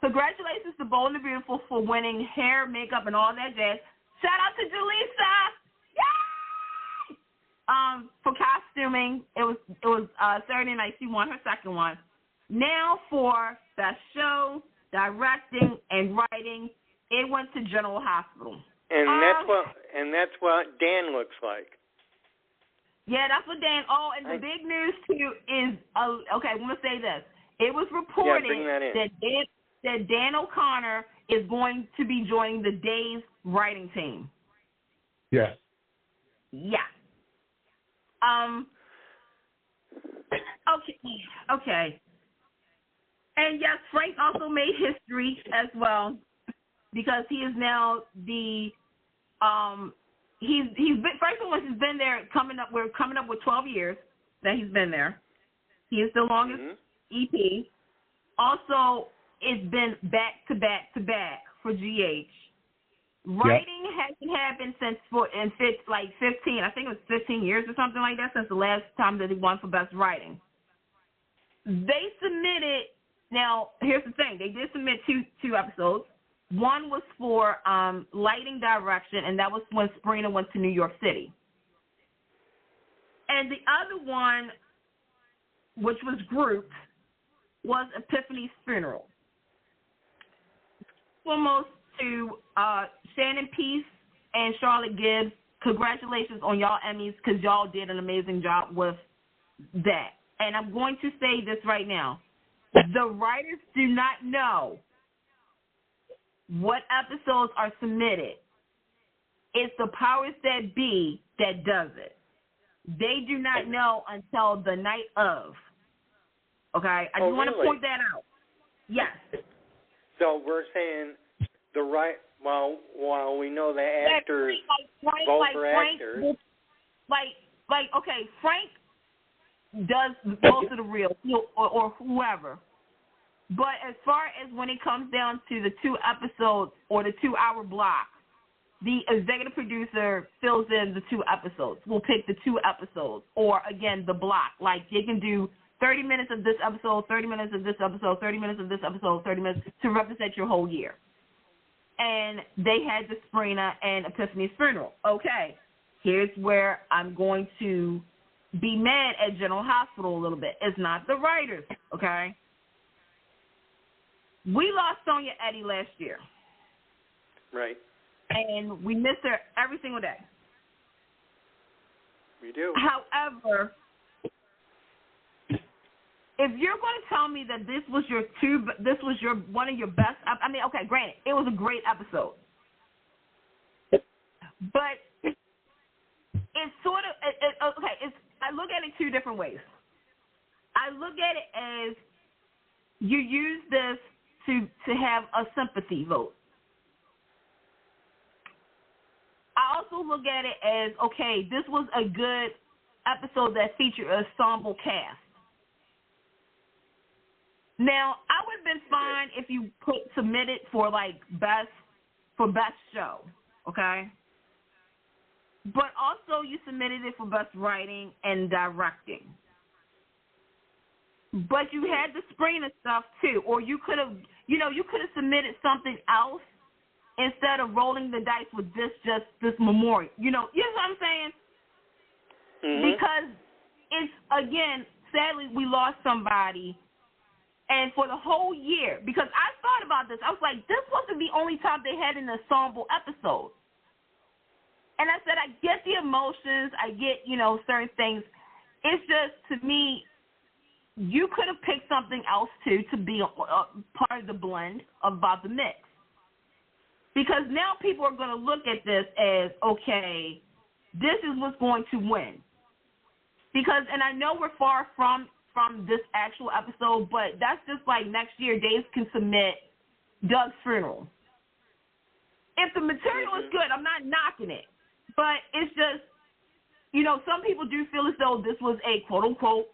Congratulations to Bold and the Beautiful for winning hair, makeup, and all that jazz. Shout out to Jaleesa. Yay! For costuming, it was Saturday night. She won her second one. Now for best show, directing, and writing, it went to General Hospital. And that's what Dan looks like. Yeah, that's what Dan. Oh, and the big news too is okay. I'm gonna say this. It was reported that Dan O'Connor is going to be joining the Days writing team. Yes. Yeah. Okay. And yes, Frank also made history as well because he is now the he's been, first of all, he's been there we're coming up with 12 years that he's been there. He is the longest EP. Also, it's been back to back to back for GH. Writing hasn't happened since 15, I think it was 15 years or something like that, since the last time that he won for Best Writing. They submitted, now here's the thing, they did submit two episodes. One was for lighting direction, and that was when Sabrina went to New York City. And the other one, which was grouped, was Epiphany's Funeral. Foremost to Shannon Peace and Charlotte Gibbs, congratulations on y'all Emmys because y'all did an amazing job with that. And I'm going to say this right now. The writers do not know what episodes are submitted. It's the powers that be that does it. They do not know until the night of. Okay? I just want to point that out. Yes. So we're saying while we know the actors vote for actors. Frank does most of the reels or whoever. But as far as when it comes down to the 2 episodes or the 2-hour block, the executive producer fills in the 2 episodes. We'll pick the 2 episodes or, again, the block. Like they can do 30 minutes of this episode, 30 minutes of this episode, 30 minutes of this episode, 30 minutes to represent your whole year. And they had the Sabrina and Epiphany's Funeral. Okay, here's where I'm going to be mad at General Hospital a little bit. It's not the writers, okay? We lost Sonia Eddy last year. Right. And we miss her every single day. We do. However, if you're going to tell me that this was one of your best, I mean, okay, granted, it was a great episode, but it's sort of I look at it 2 different ways. I look at it as you use this to have a sympathy vote. I also look at it as, okay, this was a good episode that featured an ensemble cast. Now, I would have been fine if you submitted for best show, okay? But also you submitted it for best writing and directing. But you had the Sabrina stuff too, or you could have submitted something else instead of rolling the dice with this memorial. You know what I'm saying? Mm-hmm. Because it's, again, sadly we lost somebody. And for the whole year, because I thought about this, I was like, this wasn't the only time they had an ensemble episode. And I said, I get the emotions, I get, certain things. It's just, to me, you could have picked something else, too, to be a part of the blend about the mix. Because now people are going to look at this as, okay, this is what's going to win. Because, and I know we're far from this actual episode, but that's just like next year, Dave can submit Doug's Funeral. If the material is good, I'm not knocking it. But it's just, some people do feel as though this was a quote-unquote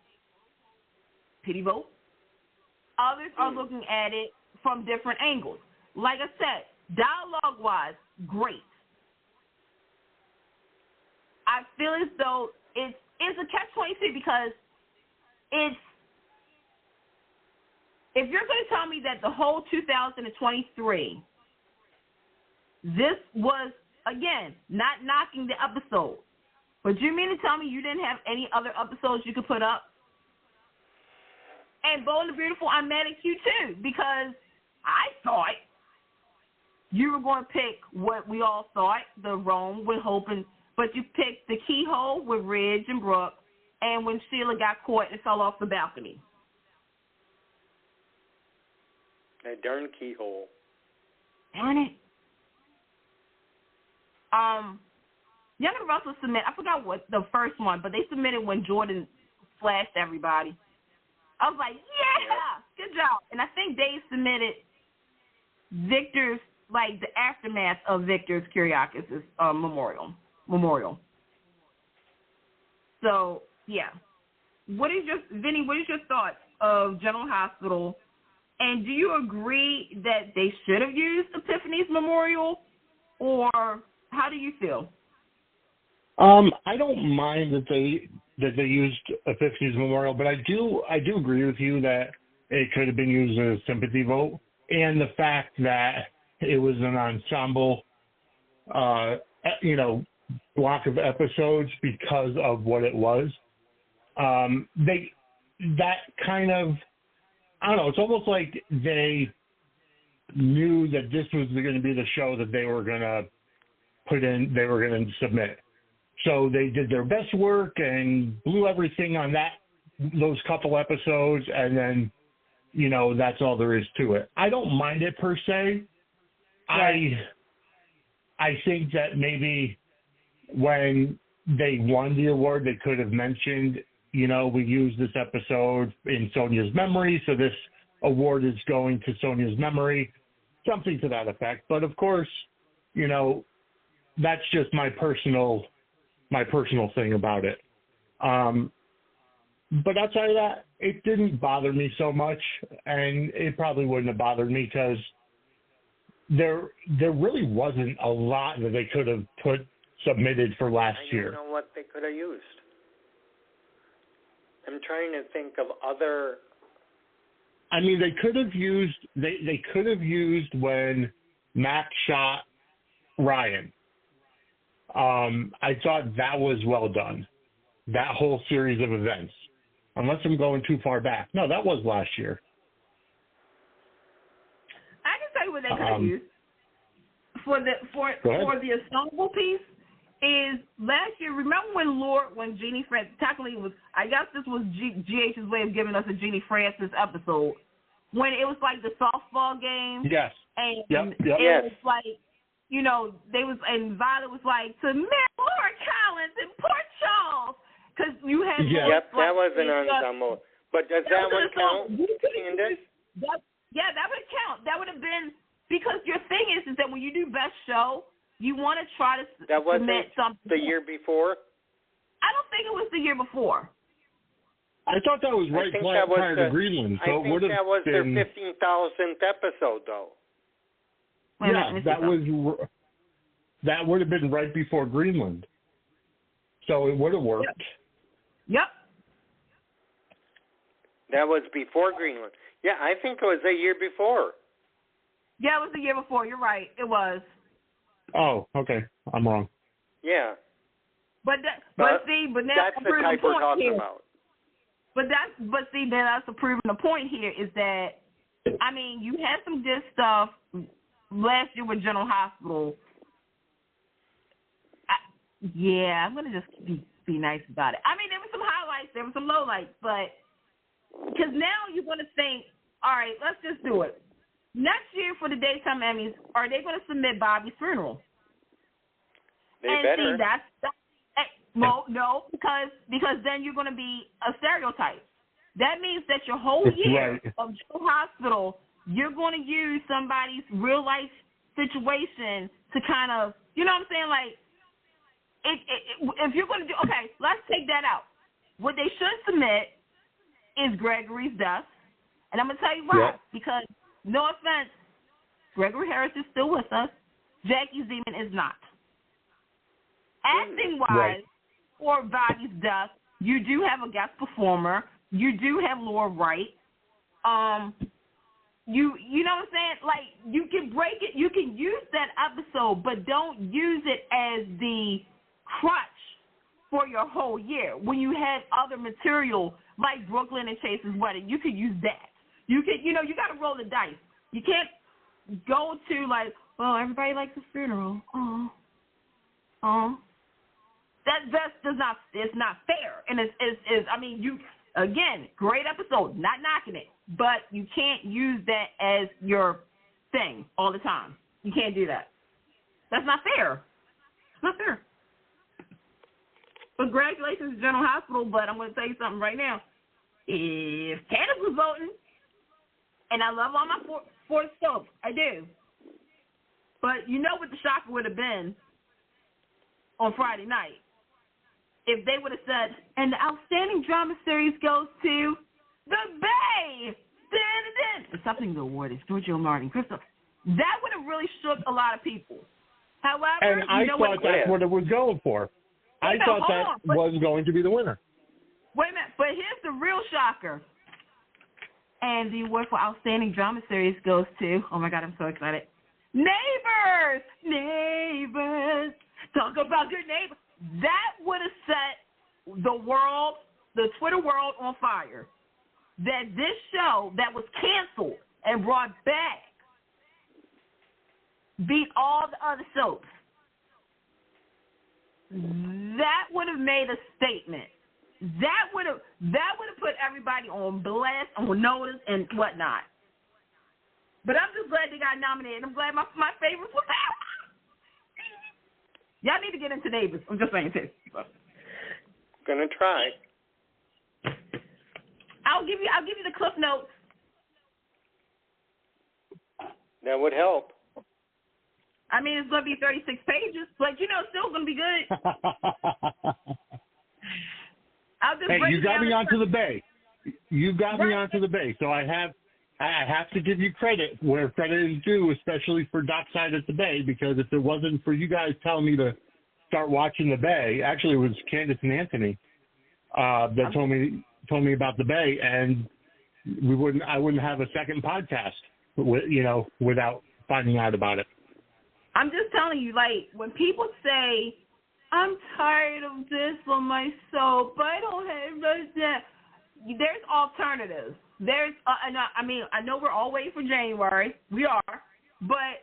pity vote. Others are looking at it from different angles. Like I said, dialogue-wise, great. I feel as though it's a catch-22 because it's if you're going to tell me that the whole 2023, this was, again, not knocking the episode, but you mean to tell me you didn't have any other episodes you could put up? And Bold and the Beautiful, I'm mad at you too, because I thought you were going to pick what we all thought, the Rome with Hope, but you picked the Keyhole with Ridge and Brooke, and when Sheila got caught and fell off the balcony. That darn Keyhole. Darn it. Young and Russell submit. I forgot what the first one, but they submitted when Jordan flashed everybody. I was like, yeah, good job. And I think they submitted Victor's, like the aftermath of Victor's Kiriakis' memorial. So yeah, Vinny? What is your thoughts of General Hospital? And do you agree that they should have used Epiphany's memorial, or how do you feel? I don't mind that they used Epiphany's memorial, but I do agree with you that it could have been used as a sympathy vote, and the fact that it was an ensemble, block of episodes because of what it was. That kind of, I don't know, it's almost like they knew that this was going to be the show that they were going to they were going to submit. So they did their best work and blew everything on those couple episodes, and then, that's all there is to it. I don't mind it per se. Right. I think that maybe when they won the award, they could have mentioned, we used this episode in Sonia's memory, so this award is going to Sonia's memory, something to that effect. But of course, that's just my personal thing about it. But outside of that, it didn't bother me so much, and it probably wouldn't have bothered me because there really wasn't a lot that they could have submitted for last year. I don't know what they could have used. I'm trying to think of other. I mean, they could have used when Mac shot Ryan. I thought that was well done. That whole series of events. Unless I'm going too far back. No, that was last year. I can tell you what they could have used for the ensemble piece is last year. Remember when Jeannie Francis, technically was, I guess this was GH's way of giving us a Jeannie Francis episode, when it was like the softball game. Yes. And it was like, and Violet was like, to Laura Collins and Port Charles. Because you had that was an ensemble. But does that one count, Candace? That would count. That would have been, because your thing is that when you do best show, you want to try to submit something. The year before? I don't think it was the year before. I thought that was prior to Greenland. So I think that was their 15,000th episode, though. That would have been right before Greenland. So it would have worked. Yep. That was before Greenland. Yeah, I think it was the year before. Yeah, it was the year before. You're right. It was. Oh, okay. I'm wrong. Yeah. But now that's the type we're talking about. But that's proving the point here is that, I mean, you had some good stuff last year with General Hospital. I'm going to just be nice about it. I mean, there were some highlights, there were some lowlights, but because now you're going to think, all right, let's just do it. Next year for the Daytime Emmys, are they going to submit Bobby's funeral? They better. No, because then you're going to be a stereotype. That means that your whole year of General Hospital, you're going to use somebody's real life situation to kind of, you know what I'm saying? Like, if you're going to do, okay, let's take that out. What they should submit is Gregory's death. And I'm going to tell you why. Because, no offense, Gregory Harris is still with us. Jackie Zeman is not. Acting-wise, for Bobby's death, you do have a guest performer. You do have Laura Wright. you know what I'm saying? Like, you can break it, you can use that episode, but don't use it as the crutch for your whole year. When you have other material like Brooklyn and Chase's wedding, you could use that. You can, you got to roll the dice. You can't go to like, oh, everybody likes a funeral. It's not fair. And it's I mean, you, again, great episode, not knocking it, but you can't use that as your thing all the time. You can't do that. That's not fair. It's not fair. Congratulations to General Hospital, but I'm going to tell you something right now. If Candace was voting, and I love all my four soaps, I do, but you know what the shocker would have been on Friday night if they would have said, and the outstanding drama series goes to The Bay. And something the award is Giorgio Martin, Crystal. That would have really shook a lot of people. However, and I thought that's what it was going for. I thought that was going to be the winner. Wait a minute, but here's the real shocker. And the award for outstanding drama series goes to, oh my God, I'm so excited, Neighbors. Neighbors. Talk about good neighbors. That would have set the world, the Twitter world on fire. That this show that was canceled and brought back beat all the other soaps. That would have made a statement. That would have put everybody on blast, on notice, and whatnot. But I'm just glad they got nominated. I'm glad my favorites were out. Y'all need to get into Neighbors. I'm just saying too. Gonna try. I'll give you the cliff notes. That would help. I mean, it's going to be 36 pages, but it's still going to be good. Hey, you got me onto the Bay. You got me onto the Bay, so I have to give you credit where credit is due, especially for Dockside at the Bay, because if it wasn't for you guys telling me to start watching the Bay, actually it was Candace and Anthony that told me about the Bay, and I wouldn't have a second podcast, without finding out about it. I'm just telling you, like, when people say, I'm tired of this on my soap, I don't have that, there's alternatives. There's, I know we're all waiting for January. We are. But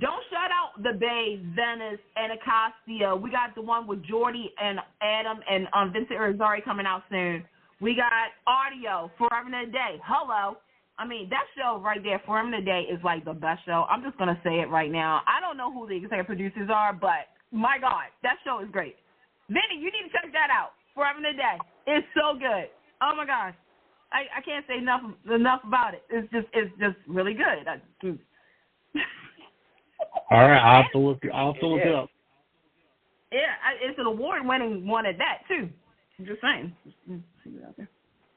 don't shut out the Bay, Venice, and Acacia. We got the one with Jordy and Adam and Vincent Irizarry coming out soon. We got Audio, Forever and a Day. Hello. I mean, that show right there, Forever and a Day, is like the best show. I'm just going to say it right now. I don't know who the executive producers are, but my God, that show is great. Vinny, you need to check that out. Forever and a Day. It's so good. Oh, my gosh. I can't say enough about it. It's just really good. All right, I'll have to look it up. Yeah, it's an award-winning one at that too. I'm just saying,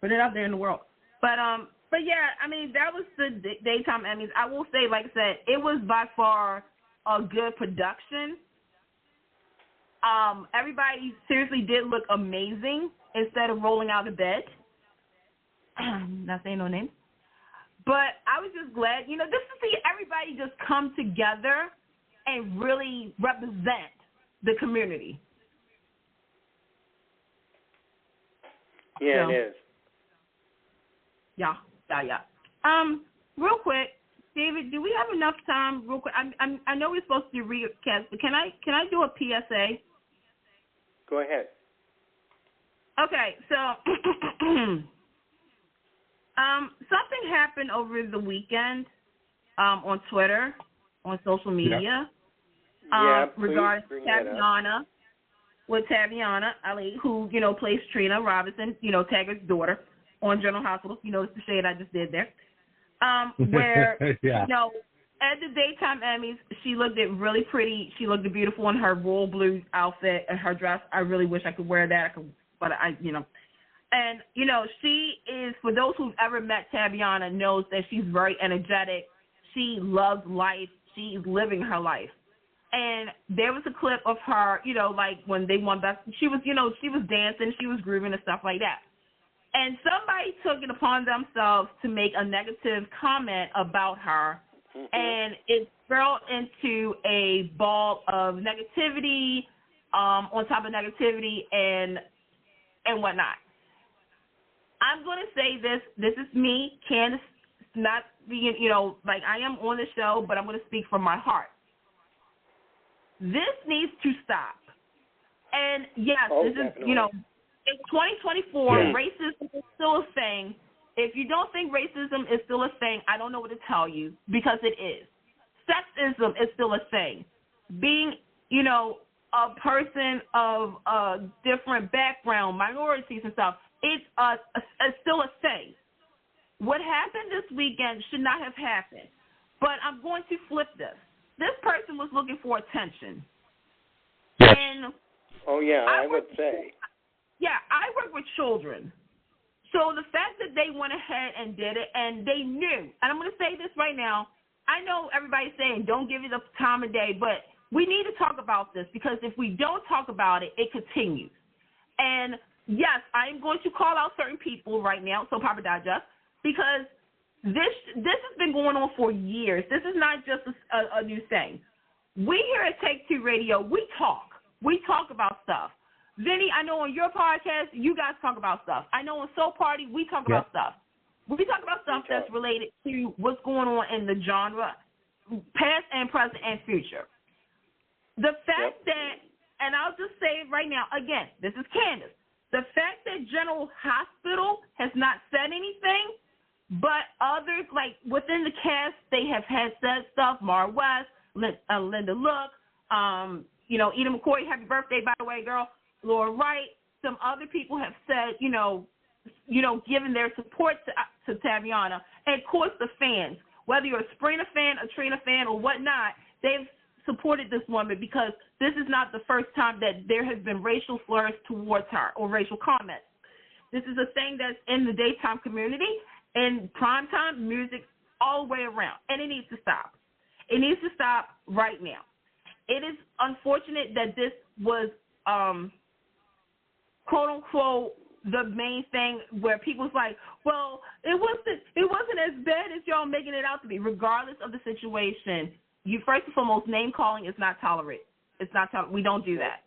put it out there in the world. But yeah, I mean, that was the daytime Emmys. I will say, like I said, it was by far a good production. Everybody seriously did look amazing instead of rolling out of bed. Not saying no names. But I was just glad, just to see everybody just come together and really represent the community. Yeah, so, it is. Yeah. Real quick, David, do we have enough time? Real quick, I know we're supposed to do recaps, but can I do a PSA? Go ahead. Okay, so something happened over the weekend on Twitter, on social media, regarding Taviana, with Taviana Ali, who, plays Trina Robinson, Taggart's daughter, on General Hospital. It's the shade I just did there. Where, at the daytime Emmys, she looked really pretty. She looked beautiful in her royal blue outfit and her dress. I really wish I could wear that, but And, she is, for those who've ever met Taviana, knows that she's very energetic. She loves life. She's living her life. And there was a clip of her, like when they won Best, she was dancing, she was grooving and stuff like that. And somebody took it upon themselves to make a negative comment about her, and it spiraled into a ball of negativity on top of negativity and whatnot. I'm going to say this. This is me, Candace, not being, like I am on the show, but I'm going to speak from my heart. This needs to stop. And, yes, this definitely. is, in 2024, racism is still a thing. If you don't think racism is still a thing, I don't know what to tell you, because it is. Sexism is still a thing. Being, a person of a different background, minorities and stuff, it's still a thing. What happened this weekend should not have happened. But I'm going to flip this. This person was looking for attention. Yes. And I would say. Yeah, I work with children. So the fact that they went ahead and did it, and they knew, and I'm going to say this right now, I know everybody's saying don't give it the time of day, but we need to talk about this, because if we don't talk about it, it continues. And, yes, I'm going to call out certain people right now, so Papa Digest, because this has been going on for years. This is not just a new thing. We here at Take Two Radio, we talk. We talk about stuff. Vinny, I know on your podcast, you guys talk about stuff. I know on Soul Party, we talk about stuff. We talk about stuff that's related to what's going on in the genre, past and present and future. The fact that, and I'll just say it right now, again, this is Candace, the fact that General Hospital has not said anything, but others, like within the cast, they have had said stuff, Mara West, Linda Look, Eda McCoy, happy birthday, by the way, girl. Laura Wright, some other people have said, given their support to Taviana. And, of course, the fans, whether you're a Sabrina fan, a Trina fan, or whatnot, they've supported this woman, because this is not the first time that there has been racial slurs towards her or racial comments. This is a thing that's in the daytime community, in primetime music, all the way around, and it needs to stop. It needs to stop right now. It is unfortunate that this was quote unquote the main thing where people's like, well, it wasn't as bad as y'all making it out to be. Regardless of the situation, you first and foremost, name calling is not tolerated. It's not we don't do that.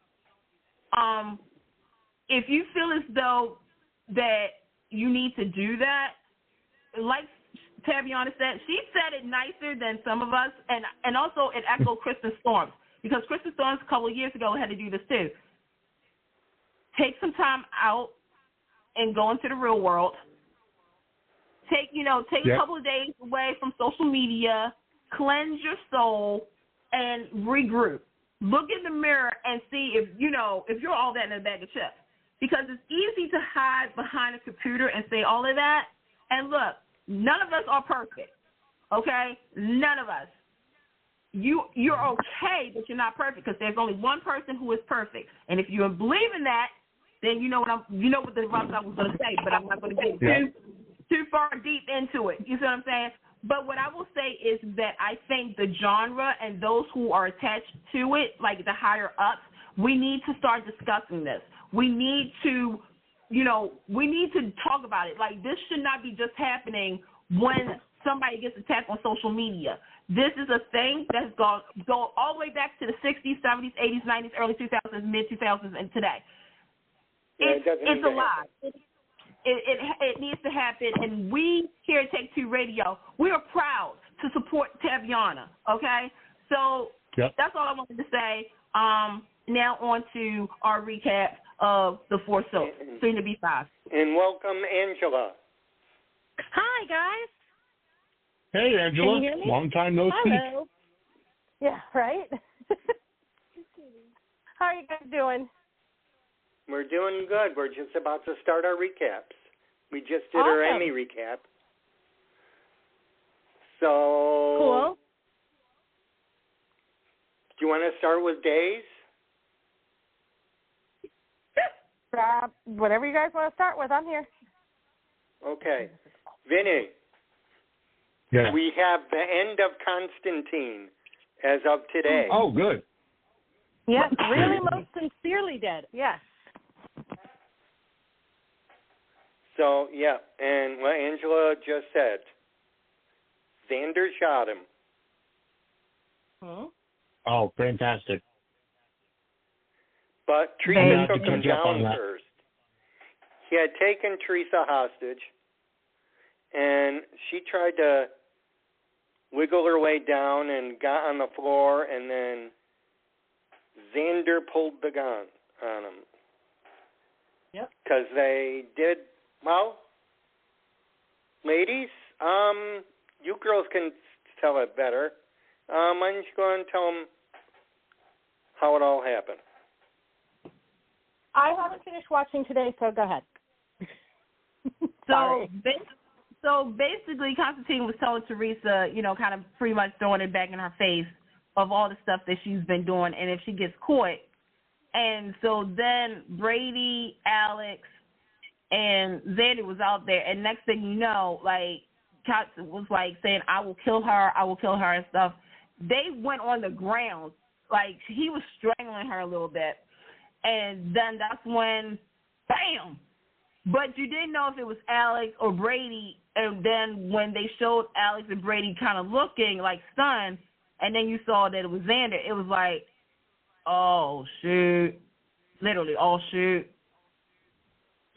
If you feel as though that you need to do that, like Taviana said, she said it nicer than some of us, and also it echoed Kristen Storms, because Kristen Storms a couple of years ago had to do this too. Take some time out and go into the real world. Take a couple of days away from social media, cleanse your soul, and regroup. Look in the mirror and see if you're all that in a bag of chips. Because it's easy to hide behind a computer and say all of that. And look, none of us are perfect. Okay? None of us. You're okay, but you're not perfect, because there's only one person who is perfect. And if you believe in that, then you know what the rest I was going to say, but I'm not going to get too far deep into it. You see what I'm saying? But what I will say is that I think the genre and those who are attached to it, like the higher ups, we need to start discussing this. We need to, talk about it. Like, this should not be just happening when somebody gets attacked on social media. This is a thing that has gone all the way back to the 60s, 70s, 80s, 90s, early 2000s, mid-2000s, and today. It's a lot. It needs to happen, and we here at Take Two Radio, we are proud to support Taviana, okay? So that's all I wanted to say. Now on to our recap of the 4 soaps, soon to be 5. And welcome, Angela. Hi, guys. Hey, Angela. Can you hear me? Long time no speak. Hello. Yeah, right? How are you guys doing? We're doing good. We're just about to start our recaps. We just did our Emmy recap. So, cool. Do you want to start with days? Whatever you guys want to start with, I'm here. Okay. Vinny. Yeah. We have the end of Constantine as of today. Oh, good. Yes, really most sincerely dead. Yes. So, yeah, and what Angela just said, Xander shot him. Hmm? Oh, fantastic. But Teresa took him down first. He had taken Teresa hostage, and she tried to wiggle her way down and got on the floor, and then Xander pulled the gun on him. Yep. Because they did, well, ladies, you girls can tell it better. Why don't you go and tell them how it all happened? I haven't finished watching today, so go ahead. So basically, Constantine was telling Teresa, kind of pretty much throwing it back in her face of all the stuff that she's been doing, and if she gets caught. And so then Brady, Alex, and Xander was out there, and next thing you know, like, Constantine was like saying, I will kill her, and stuff. They went on the ground, like he was strangling her a little bit, and then that's when, bam. But you didn't know if it was Alex or Brady, and then when they showed Alex and Brady kind of looking like stunned, and then you saw that it was Xander, it was like, oh, shoot. Literally, oh, shoot.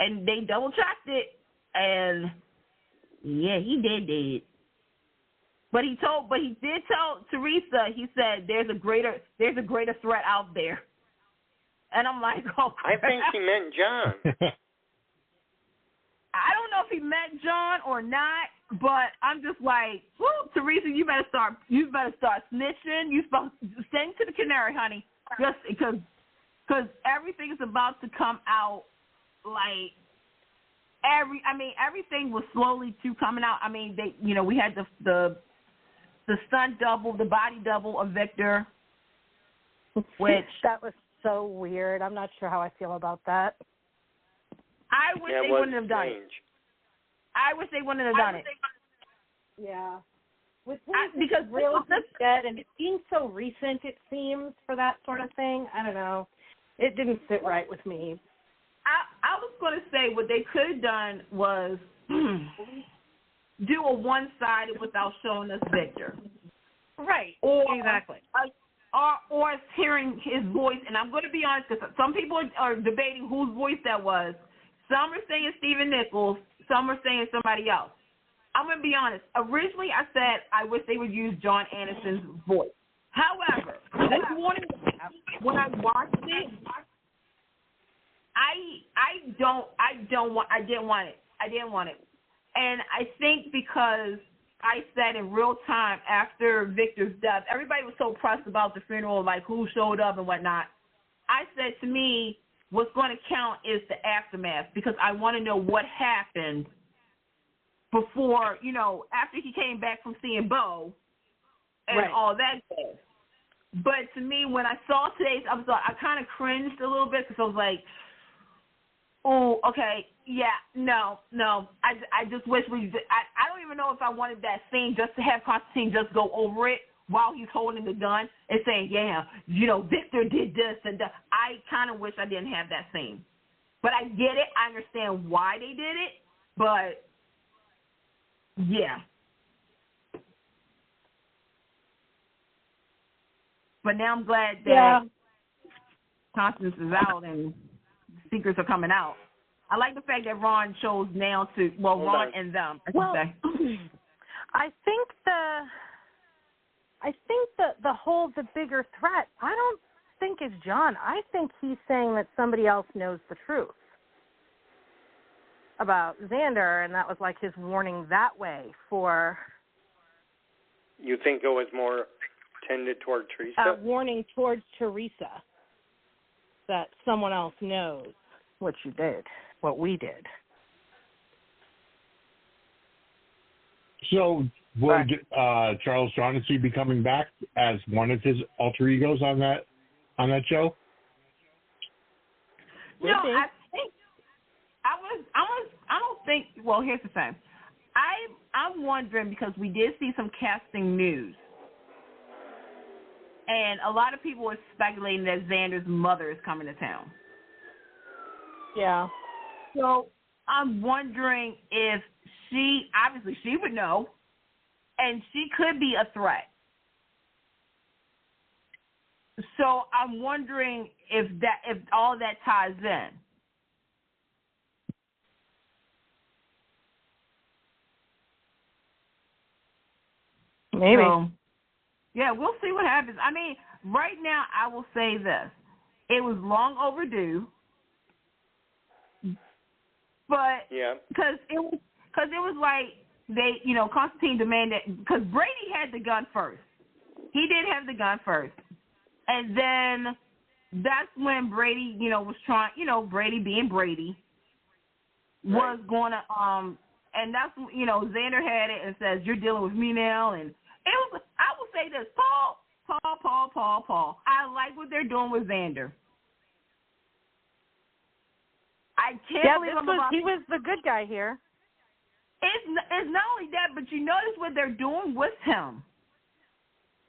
And they double-checked it, and, yeah, he did. But he did tell Teresa, he said, there's a greater threat out there. And I'm like, oh, crap. I think he meant John. I don't know if he meant John or not, but I'm just like, whoo, Teresa, you better start snitching. You send to the canary, honey, just because everything is about to come out. Like everything was slowly coming out. I mean, we had the stunt double, the body double of Victor, which that was so weird. I'm not sure how I feel about that. I wish they wouldn't have done it. I wish they wouldn't have done it. Yeah. Because really dead, and it being so recent, it seems, for that sort of thing. I don't know. It didn't sit right with me. I was going to say what they could have done was do a one-sided without showing us Victor. Right. Or, exactly. Or hearing his voice, and I'm going to be honest, because some people are debating whose voice that was. Some are saying Stephen Nichols. Some are saying somebody else. I'm going to be honest. Originally, I said I wish they would use John Anderson's voice. However, this morning when I watched it, I didn't want it. And I think because I said in real time after Victor's death, everybody was so pressed about the funeral, like who showed up and whatnot. I said, to me, what's going to count is the aftermath, because I want to know what happened before, after he came back from seeing Bo and all that stuff. But to me, when I saw today's episode, I kind of cringed a little bit because I was like, oh, okay, yeah, no. I just wish I don't even know if I wanted that scene just to have Constantine just go over it while he's holding the gun and saying, yeah, Victor did this and that. I kind of wish I didn't have that scene. But I get it. I understand why they did it. But, yeah. But now I'm glad that Constance is out and secrets are coming out. I like the fact that Ron chose now to, Ron and them, I should say. I think the bigger threat, I don't think is John. I think he's saying that somebody else knows the truth about Xander, and that was like his warning that way for... You think it was more tended toward Teresa? Warning towards Teresa that someone else knows what you did, what we did. So would Charles Shaughnessy be coming back as one of his alter egos on that show? No, I think I don't think. Well, here's the thing. I'm wondering, because we did see some casting news, and a lot of people are speculating that Xander's mother is coming to town. Yeah. So I'm wondering if she would know, and she could be a threat. So I'm wondering if all that ties in. Maybe. So, yeah, we'll see what happens. I mean, right now I will say this: it was long overdue, but because it was like they, Constantine demanded, because Brady had the gun first. He did have the gun first. And then that's when Brady, was trying, Brady being Brady, was going to, and that's, Xander had it and says, you're dealing with me now. And it was, I will say this, Paul. I like what they're doing with Xander. I can't believe he was the good guy here. It's not only that, but you notice what they're doing with him.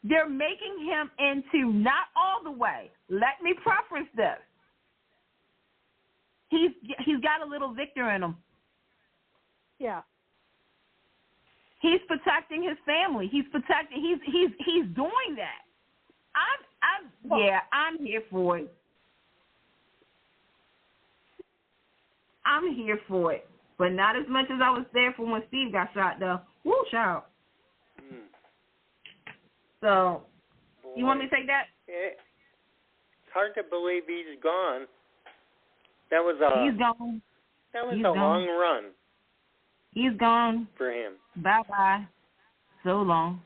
They're making him into, not all the way. Let me preference this. He's got a little Victor in him. Yeah. He's protecting his family. He's doing that. I'm here for it. I'm here for it. But not as much as I was there for when Steve got shot, though. Woo, shout. So, you want me to take that? It's hard to believe he's gone. He's gone. That was a long run. He's gone. For him. Bye-bye. So long.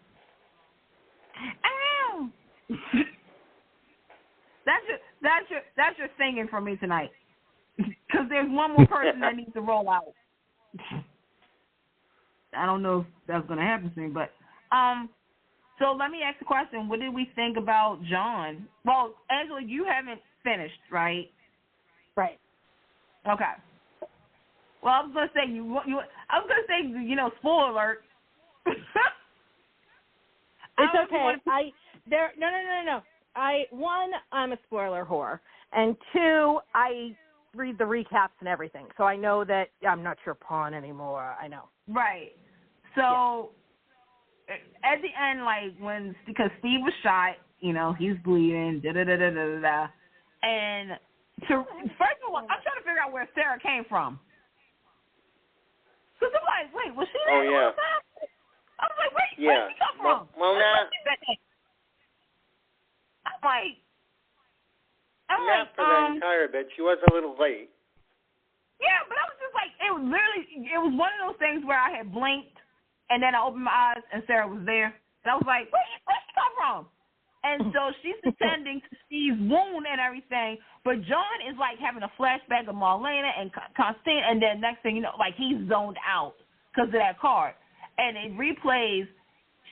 Ow! That's your singing for me tonight. Because there's one more person that needs to roll out. I don't know if that's going to happen soon, but so let me ask the question: what did we think about John? Well, Angela, you haven't finished, right? Right. Okay. Well, I was going to say spoiler alert. It's okay. No. I'm a spoiler whore, and 2, I read the recaps and everything, so I know that I'm not your pawn anymore. I know. Right. So at the end, because Steve was shot, he's bleeding, and first of all, I'm trying to figure out where Sarah came from. Because I'm like, wait, was she there the whole time? I was like, wait, where did she come from? Well, not for the entire bit. She was a little late. Yeah, but I was just like, it was one of those things where I had blinked, and then I opened my eyes, and Sarah was there. And I was like, where she come from? And so she's attending to Steve's wound and everything, but John is having a flashback of Marlena and Constantine, and then next thing you know, he's zoned out because of that card. And it replays,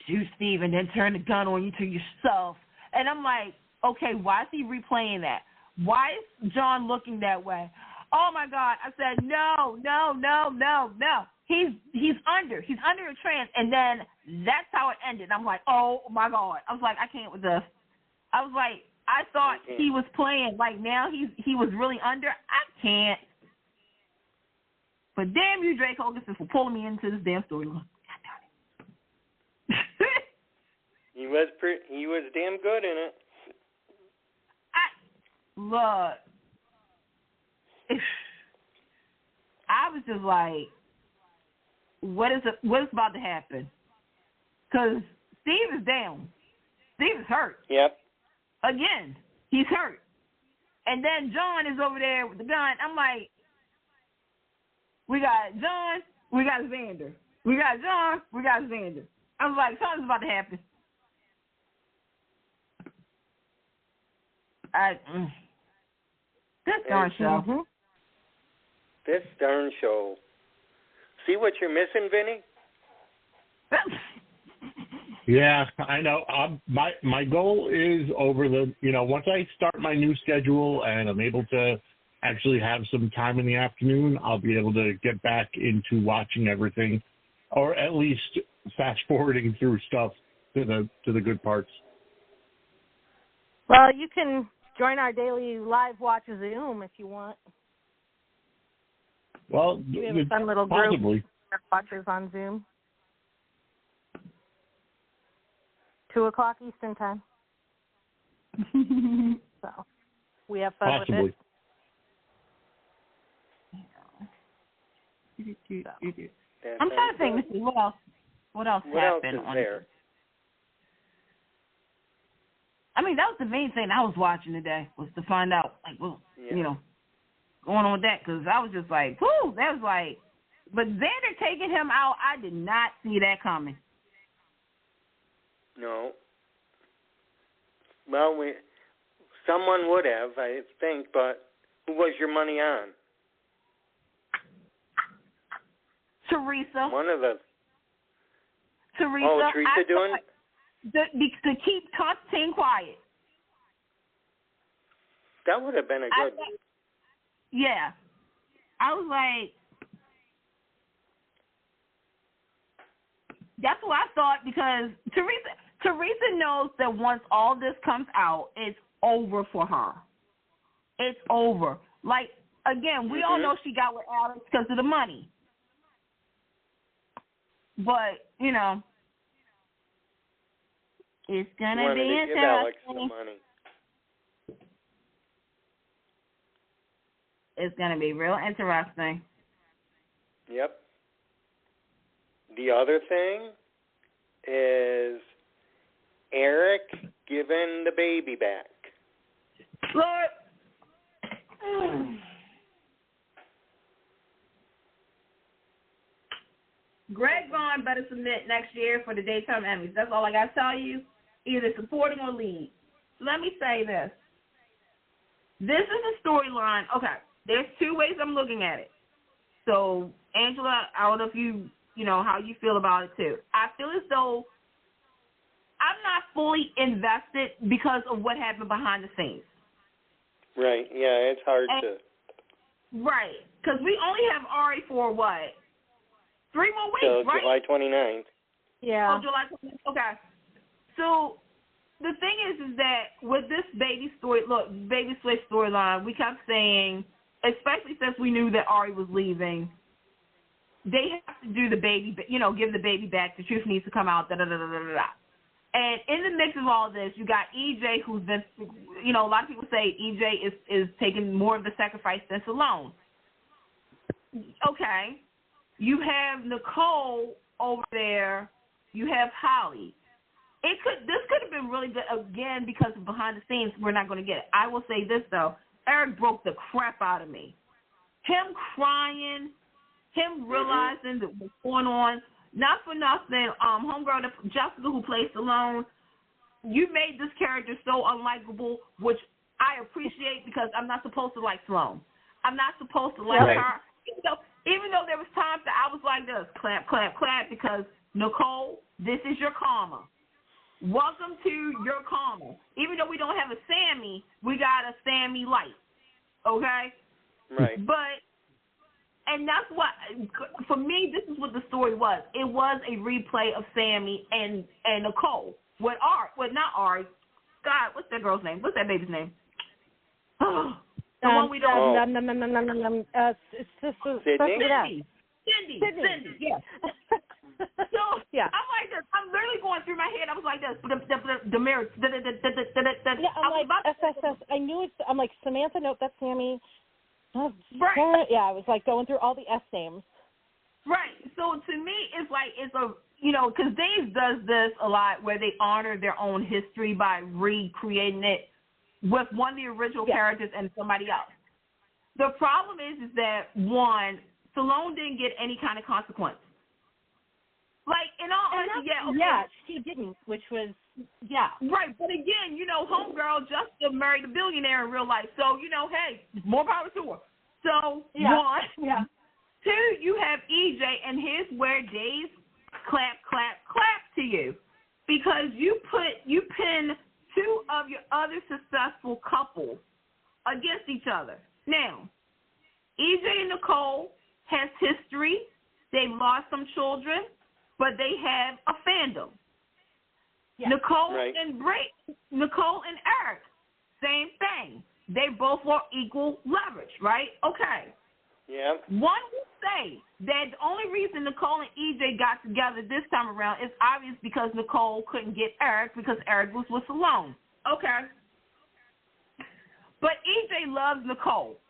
shoot Steve and then turn the gun on you to yourself. And I'm like, okay, why is he replaying that? Why is John looking that way? Oh my God! I said no. He's under a trance, and then that's how it ended. I'm like, oh my God! I was like, I can't with this. I was like, I thought he was playing. Now he was really under. I can't. But damn you, Drake Hoganson, for pulling me into this damn storyline. He was damn good in it. Look, I was just like, what is about to happen? Because Steve is down. Steve is hurt. Yep. Again, he's hurt. And then John is over there with the gun. I'm like, we got John, we got Xander. We got John, we got Xander. I was like, something's about to happen. This darn show. Mm-hmm. This darn show. See what you're missing, Vinny? Yeah, I know. My goal is over once I start my new schedule and I'm able to actually have some time in the afternoon, I'll be able to get back into watching everything, or at least fast forwarding through stuff to the good parts. Well, you can join our daily live watch Zoom if you want. Well, we have a fun little group possibly. that watches on Zoom. 2:00 Eastern time. So we have fun Possibly. with it. So. I'm trying to think. What else? What else happened is on there? I mean, that was the main thing I was watching today, was to find out, like, well, you know, going on with that, because I was just like, whoo, that was like, but Xander taking him out, I did not see that coming. No. Well, someone would have, I think, but who was your money on? Teresa. One of the. Teresa. Oh, Teresa doing? To keep Constantine quiet. That would have been a good. Yeah. I was like, that's what I thought, because Teresa knows that once all this comes out, it's over for her. It's over. Like, again, we all know she got with Alex because of the money. But, you know, it's going to be interesting. Give Alex the money. It's going to be real interesting. Yep. The other thing is Eric giving the baby back. Lord. Greg Vaughn better submit next year for the daytime Emmys. That's all I got to tell you. Either supporting or lead. Let me say this. This is a storyline. Okay, there's two ways I'm looking at it. So, Angela, I don't know if you know, how you feel about it, too. I feel as though I'm not fully invested because of what happened behind the scenes. Right, yeah, it's hard to. Right, because we only have Ari for what? 3 more weeks, Till right? July 29th. Yeah. Oh, July 29th. Okay. So the thing is that with this baby switch storyline, we kept saying, especially since we knew that Ari was leaving, they have to do the baby, give the baby back. The truth needs to come out. Da da da da da da. And in the mix of all this, you got EJ, who's been, a lot of people say EJ is taking more of the sacrifice than Salone. Okay. You have Nicole over there. You have Holly. This could have been really good, again, because of behind the scenes, we're not going to get it. I will say this, though. Eric broke the crap out of me. Him crying, him realizing that what's going on. Not for nothing, homegirl Jessica, who plays Salone, you made this character so unlikable, which I appreciate, because I'm not supposed to like Salone. I'm not supposed to like her. Even though there was times that I was like this, clap, clap, clap, because Nicole, this is your karma. Welcome to your karma. Even though we don't have a Sammy, we got a Sammy light. Okay? Right. And that's what, for me, this is what the story was. It was a replay of Sammy and Nicole. Not Ari. God, what's that girl's name? What's that baby's name? The one we don't. Sydney? Cindy, yes. So, yeah. I'm like this. I'm literally going through my head. I was like this. The mirror. Yeah, I'm like, SSS. I knew it's, I'm like, Samantha, nope, that's Sammy. Right. Yeah, I was like going through all the S names. Right. So to me, it's like, because Dave does this a lot where they honor their own history by recreating it with one of the original characters and somebody else. The problem is that, one, Salone didn't get any kind of consequence. Like, in all honesty, Yeah, she didn't, which was, Right, but again, homegirl Jessica married a billionaire in real life, so, hey, more power to her. So, one. Yeah. Two, you have EJ, and here's where Dave's clap, clap, clap to you. Because you pin two of your other successful couples against each other. Now, EJ and Nicole has history. They've lost some children, but they have a fandom. Yeah. Nicole and Eric, same thing. They both want equal leverage, right? Okay. Yeah. One would say that the only reason Nicole and EJ got together this time around is obvious because Nicole couldn't get Eric because Eric was with Salome. Okay. But EJ loves Nicole.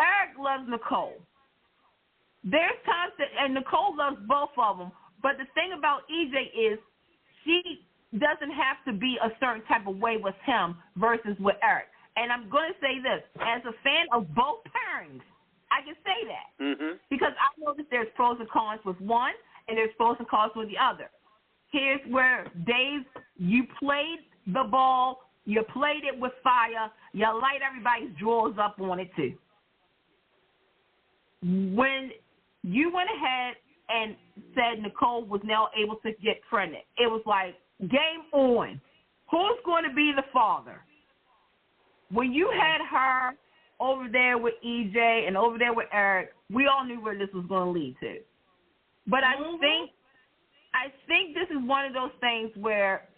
Eric loves Nicole. There's times that, and Nicole loves both of them, but the thing about EJ is she doesn't have to be a certain type of way with him versus with Eric. And I'm going to say this, as a fan of both pairings, I can say that. Because I know that there's pros and cons with one, and there's pros and cons with the other. Here's where, Dave, you played the ball, you played it with fire, you light everybody's drawers up on it too. When you went ahead and said Nicole was now able to get pregnant, it was like, game on. Who's going to be the father? When you had her over there with EJ and over there with Eric, we all knew where this was going to lead to. But I think this is one of those things where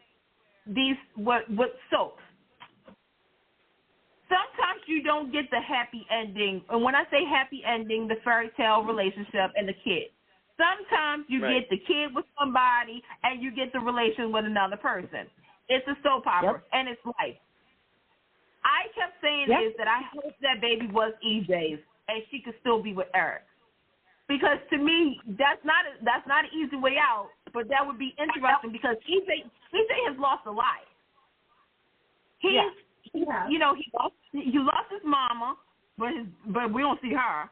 what soaps. Sometimes you don't get the happy ending, and when I say happy ending, the fairy tale relationship and the kid. Sometimes you get the kid with somebody and you get the relation with another person. It's a soap opera, and it's life. I kept saying is that I hope that baby was EJ's and she could still be with Eric. Because to me, that's not an easy way out, but that would be interesting because EJ has lost a lot. He lost his mama, but we don't see her.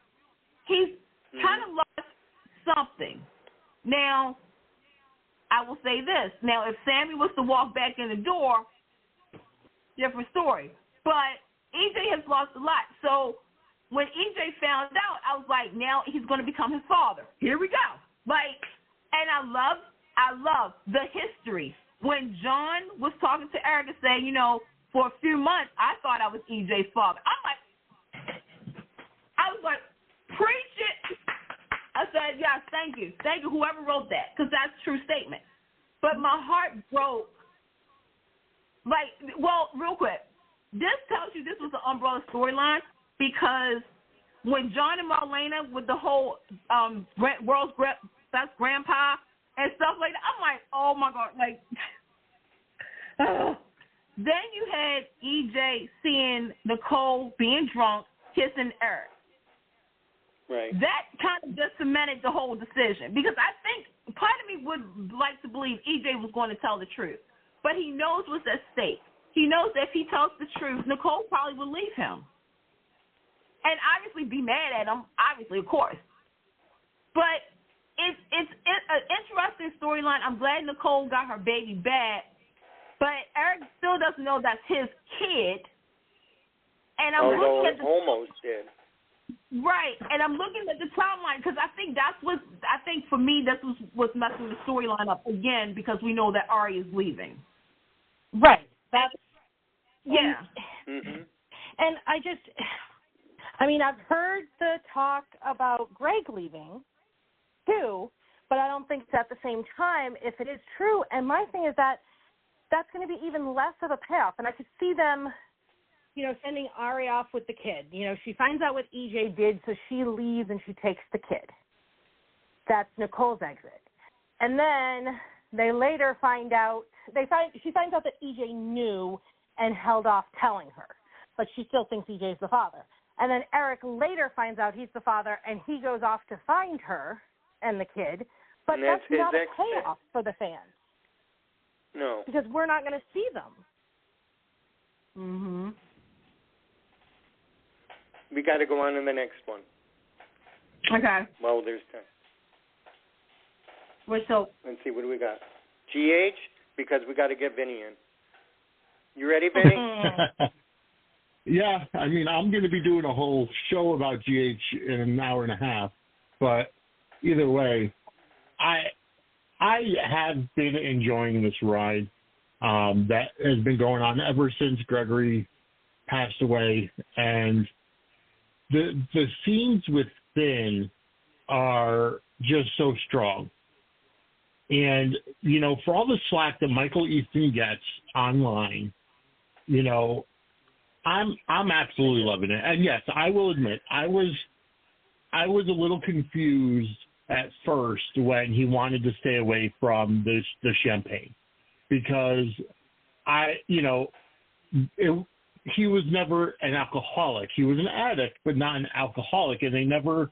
He's kind of lost something. Now, I will say this. Now, if Sammy was to walk back in the door, different story. But EJ has lost a lot. So when EJ found out, I was like, now he's going to become his father. Here we go. And I love the history. When John was talking to Eric and saying, for a few months, I thought I was EJ's father. I was like, preach it. I said, yes, thank you. Thank you, whoever wrote that, because that's a true statement. But my heart broke. Real quick, this tells you this was an umbrella storyline because when John and Marlena with the whole world's best grandpa and stuff like that, I'm like, oh, my God. Then you had EJ seeing Nicole being drunk, kissing Eric. Right. That kind of just cemented the whole decision because I think part of me would like to believe EJ was going to tell the truth, but he knows what's at stake. He knows that if he tells the truth, Nicole probably will leave him and obviously be mad at him, obviously, of course. But it's an interesting storyline. I'm glad Nicole got her baby back, but Eric still doesn't know that's his kid. And I'm looking at almost did. Right, and I'm looking at the timeline because I think for me that's what's messing the storyline up again because we know that Ari is leaving. Right. And I've heard the talk about Greg leaving too, but I don't think it's at the same time if it is true. And my thing is that that's going to be even less of a payoff, and I could see them sending Ari off with the kid. She finds out what EJ did, so she leaves and she takes the kid. That's Nicole's exit. And then they later find out, she finds out that EJ knew and held off telling her, but she still thinks EJ's the father. And then Eric later finds out he's the father, and he goes off to find her and the kid, but that's not a payoff for the fans. No. Because we're not going to see them. Mm-hmm. We got to go on to the next one. Okay. Well, there's time. So let's see, what do we got? GH, because we got to get Vinny in. You ready, Vinny? Yeah, I'm going to be doing a whole show about GH in an hour and a half, but either way, I have been enjoying this ride that has been going on ever since Gregory passed away, and the scenes with Finn are just so strong. And, for all the slack that Michael Easton gets online, I'm absolutely loving it. And yes, I will admit I was a little confused at first when he wanted to stay away from the champagne, because he was never an alcoholic. He was an addict, but not an alcoholic, and they never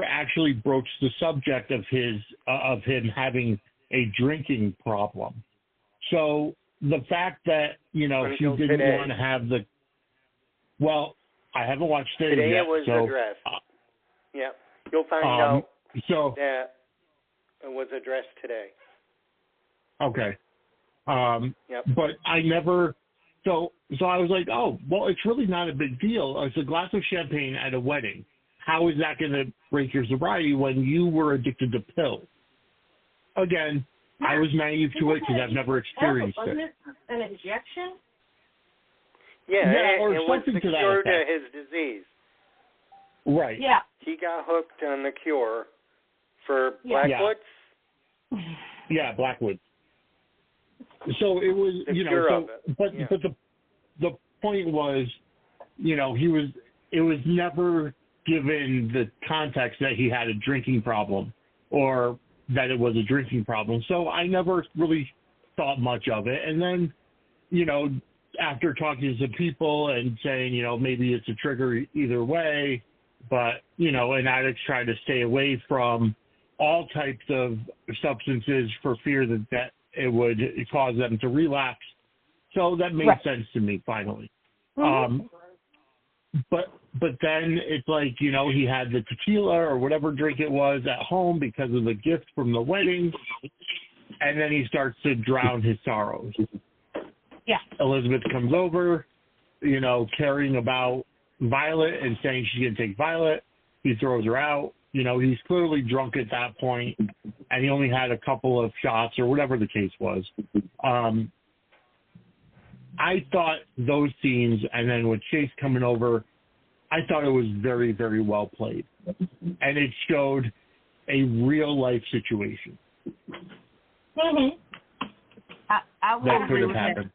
actually broached the subject of him having a drinking problem. So the fact that he didn't want to have I haven't watched it today. Yet, it was so, addressed. Yeah, you'll find out that it was addressed today. Okay. Yep. But I never. So I was like, oh, well, it's really not a big deal. It's a glass of champagne at a wedding. How is that going to break your sobriety when you were addicted to pills? Again, I was naive to it because I've never experienced it. Wasn't it an injection? Yeah, it was the to cure to his disease. Right. Yeah. He got hooked on the cure for Blackwoods. Yeah, Blackwoods. So it was, the cure of it. But the point was, it was never given the context that he had a drinking problem or that it was a drinking problem. So I never really thought much of it. And then, after talking to some people and saying, maybe it's a trigger either way, but, and addicts try to stay away from all types of substances for fear that it would cause them to relapse. So that made sense to me finally. Mm-hmm. But then it's like, he had the tequila or whatever drink it was at home because of the gift from the wedding, and then he starts to drown his sorrows. Yeah. Elizabeth comes over, caring about Violet and saying she's going to take Violet. He throws her out. He's clearly drunk at that point, and he only had a couple of shots or whatever the case was. I thought those scenes, and then with Chase coming over, I thought it was very, very well played. And it showed a real-life situation. Mm-hmm. I will that agree could with have happened. that.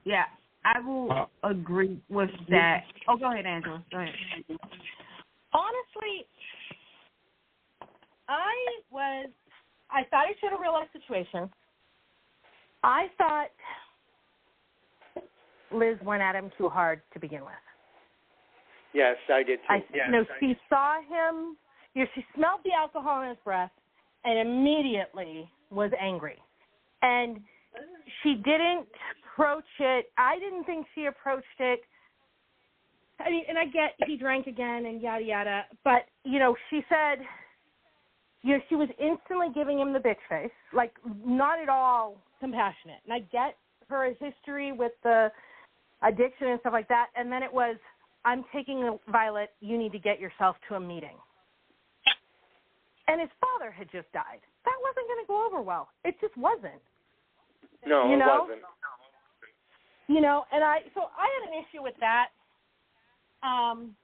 Yeah, I will agree with that. Oh, go ahead, Angela. Go ahead. Honestly, I thought it showed a real life situation. I thought Liz went at him too hard to begin with. Yes, I did too. She saw him, she smelled the alcohol in his breath and immediately was angry. And she didn't approach it. I didn't think she approached it. I mean, and I get he drank again and yada, yada. But, she said, she was instantly giving him the bitch face, like not at all compassionate. And I get her history with the addiction and stuff like that. And then it was, I'm taking Violet, you need to get yourself to a meeting. And his father had just died. That wasn't going to go over well. It just wasn't. No, it wasn't. And I had an issue with that. And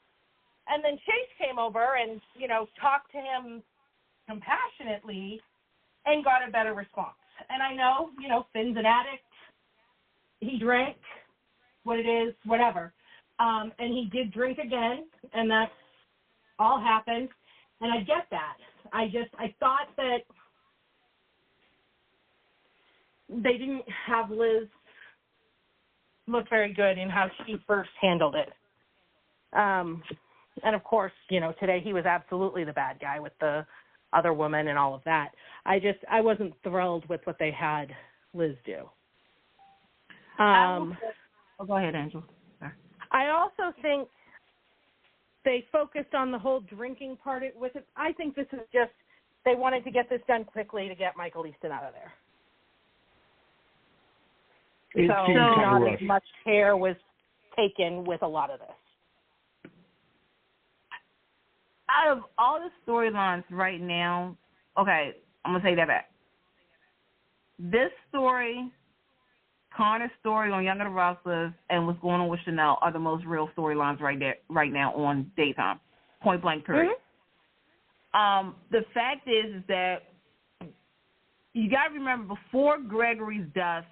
then Chase came over and, talked to him compassionately and got a better response. And I know, Finn's an addict. He drank, what it is, whatever. And he did drink again, and that's all happened. And I get that. I thought that they didn't have Liz look very good in how she first handled it. And of course, today he was absolutely the bad guy with the other woman and all of that. I wasn't thrilled with what they had Liz do. Go ahead, Angela. I also think they focused on the whole drinking part with it. I think this is just, they wanted to get this done quickly to get Michael Easton out of there. So not as much care was taken with a lot of this. Out of all the storylines right now, okay, I'm going to take that back. This story, Connor's story on Young and the Restless, and what's going on with Chanel are the most real storylines right now on Daytime, point blank period. Mm-hmm. The fact is that you got to remember, before Gregory's death,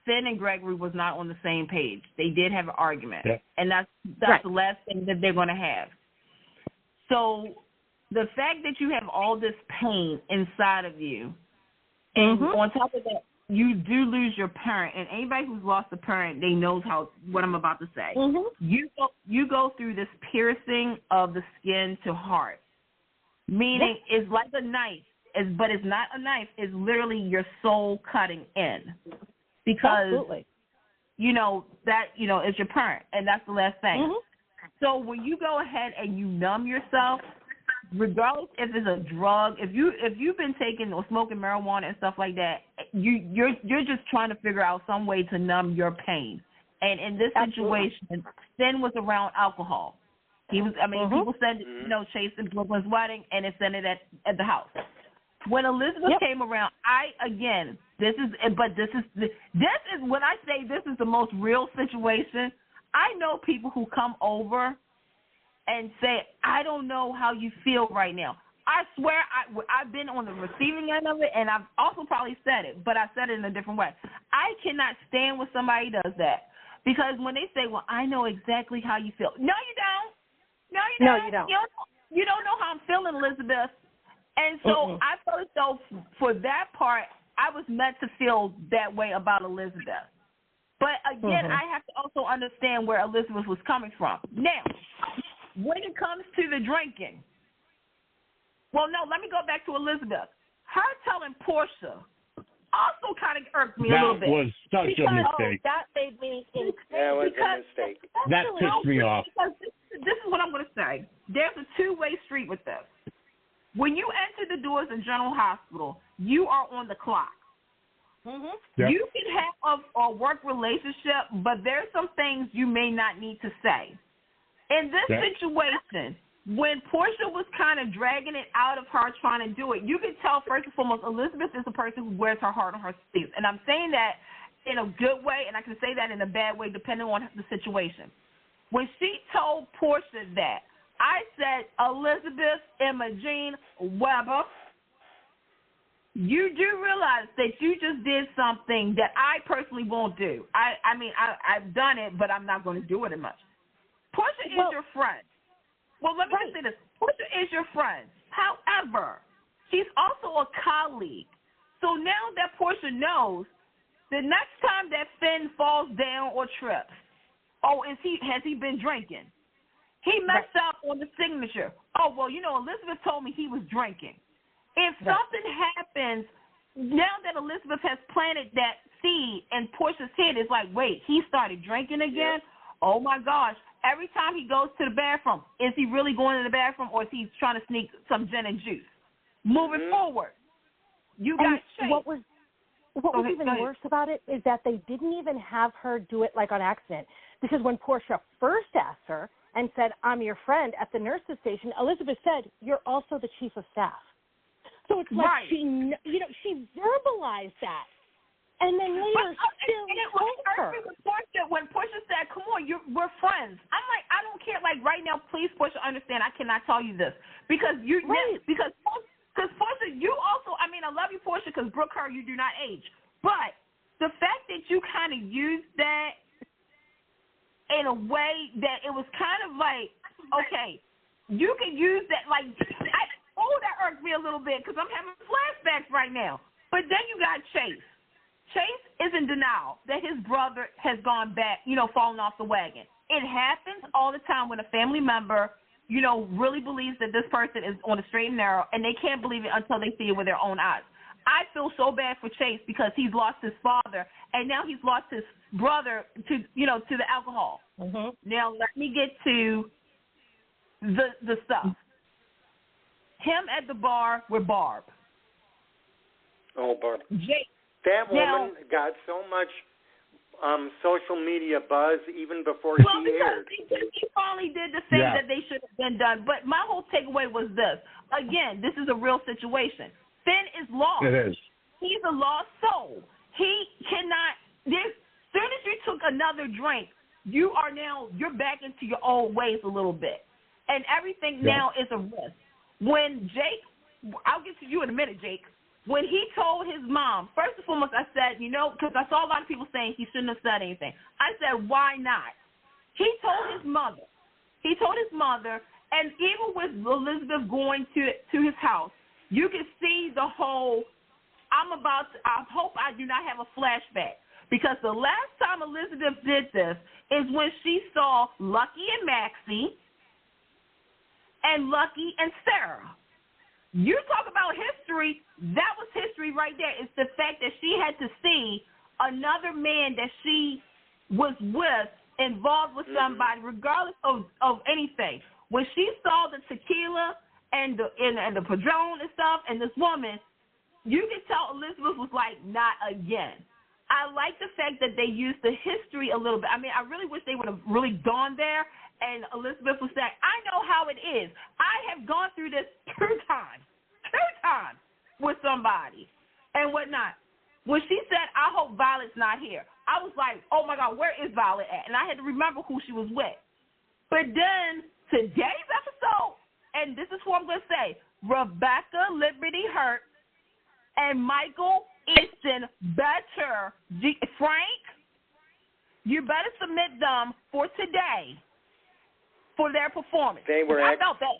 Finn and Gregory was not on the same page. They did have an argument, and that's right. the last thing that they're going to have. So the fact that you have all this pain inside of you, and on top of that, you do lose your parent, and anybody who's lost a parent, they knows what I'm about to say. You go through this piercing of the skin to heart, meaning it's like a knife, but it's not a knife. It's literally your soul cutting in, because it's your parent, and that's the last thing. So when you go ahead and you numb yourself, regardless if it's a drug, if you've been taking or smoking marijuana and stuff like that, you're just trying to figure out some way to numb your pain. And in this situation, Finn was around alcohol. He was. I mean, people said Chase and Brooklyn's wedding, and it sent it at the house. When Elizabeth came around, this is when I say this is the most real situation. I know people who come over and say, I don't know how you feel right now. I swear I've been on the receiving end of it, and I've also probably said it, but I said it in a different way. I cannot stand when somebody does that, because when they say, well, I know exactly how you feel. No, you don't. No, you don't. You don't know how I'm feeling, Elizabeth. And so I felt as though for that part, I was meant to feel that way about Elizabeth. But again, I have to also understand where Elizabeth was coming from. Now, when it comes to the drinking, well, no, let me go back to Elizabeth. Her telling Portia also kind of irked me a little bit. That was such a mistake. That made me insane. That was a mistake. That pissed me off. This is what I'm going to say. There's a two-way street with this. When you enter the doors of General Hospital, you are on the clock. Yep. You can have a work relationship, but there's some things you may not need to say. In this situation, when Portia was kind of dragging it out of her trying to do it, you can tell, first and foremost, Elizabeth is a person who wears her heart on her sleeve. And I'm saying that in a good way, and I can say that in a bad way, depending on the situation. When she told Portia that, I said, Elizabeth Imogene Weber, you do realize that you just did something that I personally won't do. I've done it, but I'm not going to do it as much. Portia is your friend. Well, let me just say this. Portia is your friend. However, she's also a colleague. So now that Portia knows, the next time that Finn falls down or trips, has he been drinking? He messed up on the signature. Oh, well, Elizabeth told me he was drinking. If something happens, now that Elizabeth has planted that seed in Portia's head, it's like, wait, he started drinking again? Oh, my gosh. Every time he goes to the bathroom, is he really going to the bathroom, or is he trying to sneak some gin and juice? Moving forward, you got Chase. What was even worse about it is that they didn't even have her do it like on accident. Because when Portia first asked her and said, I'm your friend, at the nurse's station, Elizabeth said, you're also the chief of staff. So it's like she verbalized that. And then later told her. When Portia said, come on, we're friends. I'm like, I don't care. Like, right now, please, Portia, understand, I cannot tell you this. Because Portia, you also, I love you, Portia, because Brooke Kerr, you do not age. But the fact that you kind of used that in a way that it was kind of like, okay, you can use that, like, that irked me a little bit because I'm having flashbacks right now. But then you got Chase. Chase is in denial that his brother has gone back, fallen off the wagon. It happens all the time when a family member, really believes that this person is on the straight and narrow, and they can't believe it until they see it with their own eyes. I feel so bad for Chase because he's lost his father, and now he's lost his brother to the alcohol. Now let me get to the stuff. Him at the bar with Barb. Oh, Barb. Jake. That woman got so much social media buzz even before she aired. She finally did the thing that they should have been done. But my whole takeaway was this. Again, this is a real situation. Finn is lost. It is. He's a lost soul. He cannot. As soon as you took another drink, you're back into your old ways a little bit. And everything now is a risk. When Jake, I'll get to you in a minute, Jake. when he told his mom, first and foremost, I said, because I saw a lot of people saying he shouldn't have said anything. I said, why not? He told his mother, and even with Elizabeth going to his house, you can see the whole, I hope I do not have a flashback, because the last time Elizabeth did this is when she saw Lucky and Maxie and Lucky and Sarah. You talk about history, that was history right there. It's the fact that she had to see another man that she was with involved with somebody, regardless of anything. When she saw the tequila and the Padron and stuff and this woman, you can tell Elizabeth was like, not again. I like the fact that they used the history a little bit. I mean, I really wish they would have really gone there. And Elizabeth was saying, I know how it is. I have gone through this two times with somebody and whatnot. When she said, I hope Violet's not here, I was like, oh, my God, where is Violet at? And I had to remember who she was with. But then today's episode, and this is what I'm going to say, Rebecca Liberty Hurt and Michael Easton better, Frank, you better submit them for today. For their performance. I felt that.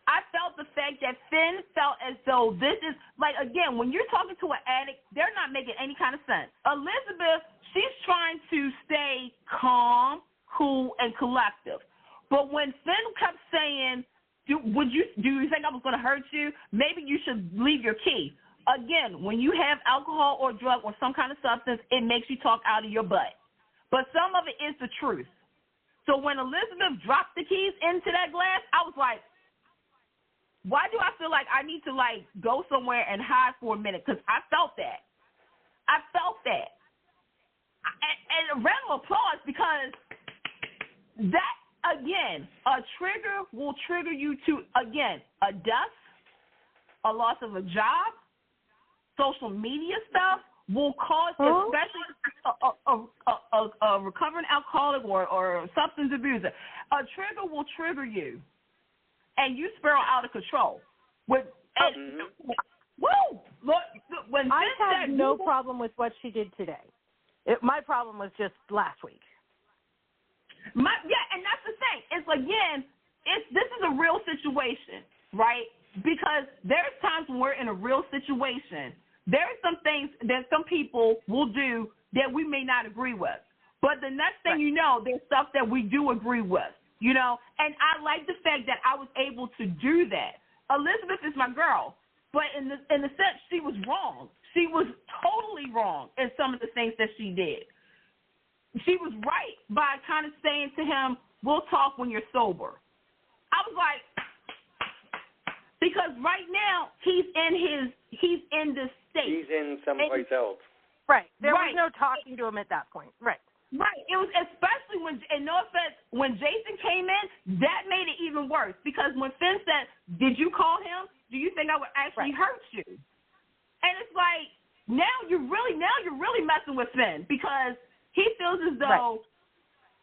I felt the fact that Finn felt as though this is, like, again, when you're talking to an addict, they're not making any kind of sense. Elizabeth, she's trying to stay calm, cool, and collective. But when Finn kept saying, do you think I was going to hurt you? Maybe you should leave your key. Again, when you have alcohol or drug or some kind of substance, it makes you talk out of your butt. But some of it is the truth. So when Elizabeth dropped the keys into that glass, I was like, why do I feel like I need to, like, go somewhere and hide for a minute? Because I felt that. And a round of applause, because that, again, a trigger will trigger you to, again, a death, a loss of a job, social media stuff, will cause, especially a recovering alcoholic or substance abuser, a trigger will trigger you, and you spiral out of control. When I had no problem with what she did today. My problem was just last week. And that's the thing. It's again, this is a real situation, right? Because there's times when we're in a real situation. There are some things that some people will do that we may not agree with. But the next thing you know, there's stuff that we do agree with, and I like the fact that I was able to do that. Elizabeth is my girl, but in the sense, she was wrong. She was totally wrong in some of the things that she did. She was right by kind of saying to him, we'll talk when you're sober. I was like, because right now he's in this state. He's in someplace else. Right. There was no talking to him at that point. Right. It was especially when, and no offense, when Jason came in, that made it even worse. Because when Finn said, did you call him? Do you think I would actually hurt you? And it's like, now you're really messing with Finn, because he feels as though,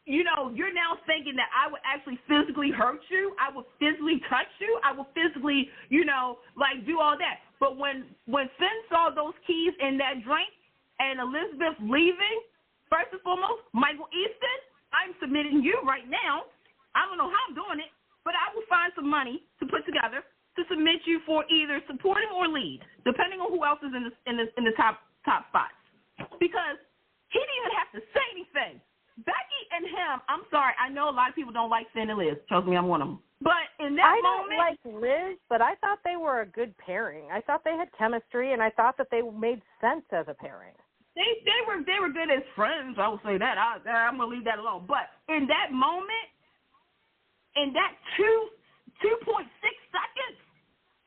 you're now thinking that I would actually physically hurt you. I would physically touch you. I would physically, do all that. But when Finn saw those keys in that drink and Elizabeth leaving, first and foremost, Michael Easton, I'm submitting you right now. I don't know how I'm doing it, but I will find some money to put together to submit you for either supporting or lead, depending on who else is in the top spots. Because he didn't even have to say anything. Becky and him, I'm sorry, I know a lot of people don't like Finn and Liz. Trust me, I'm one of them. But in that moment, I don't like Liz, but I thought they were a good pairing. I thought they had chemistry, and I thought that they made sense as a pairing. They were good as friends. I will say that. I'm gonna leave that alone. But in that moment, in that 2.6 seconds,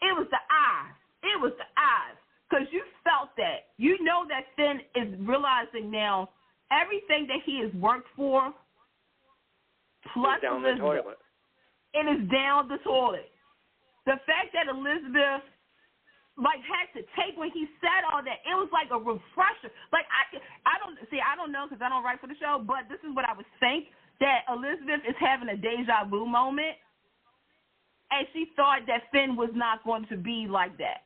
it was the eyes. It was the eyes, because you felt that. You know that Finn is realizing now everything that he has worked for, plus down Elizabeth, the toilet. It is down the toilet. The fact that Elizabeth had to take when he said all that, it was like a refresher. Like I don't know, because I don't write for the show, but this is what I would think, that Elizabeth is having a deja vu moment. and she thought that Finn was not going to be like that.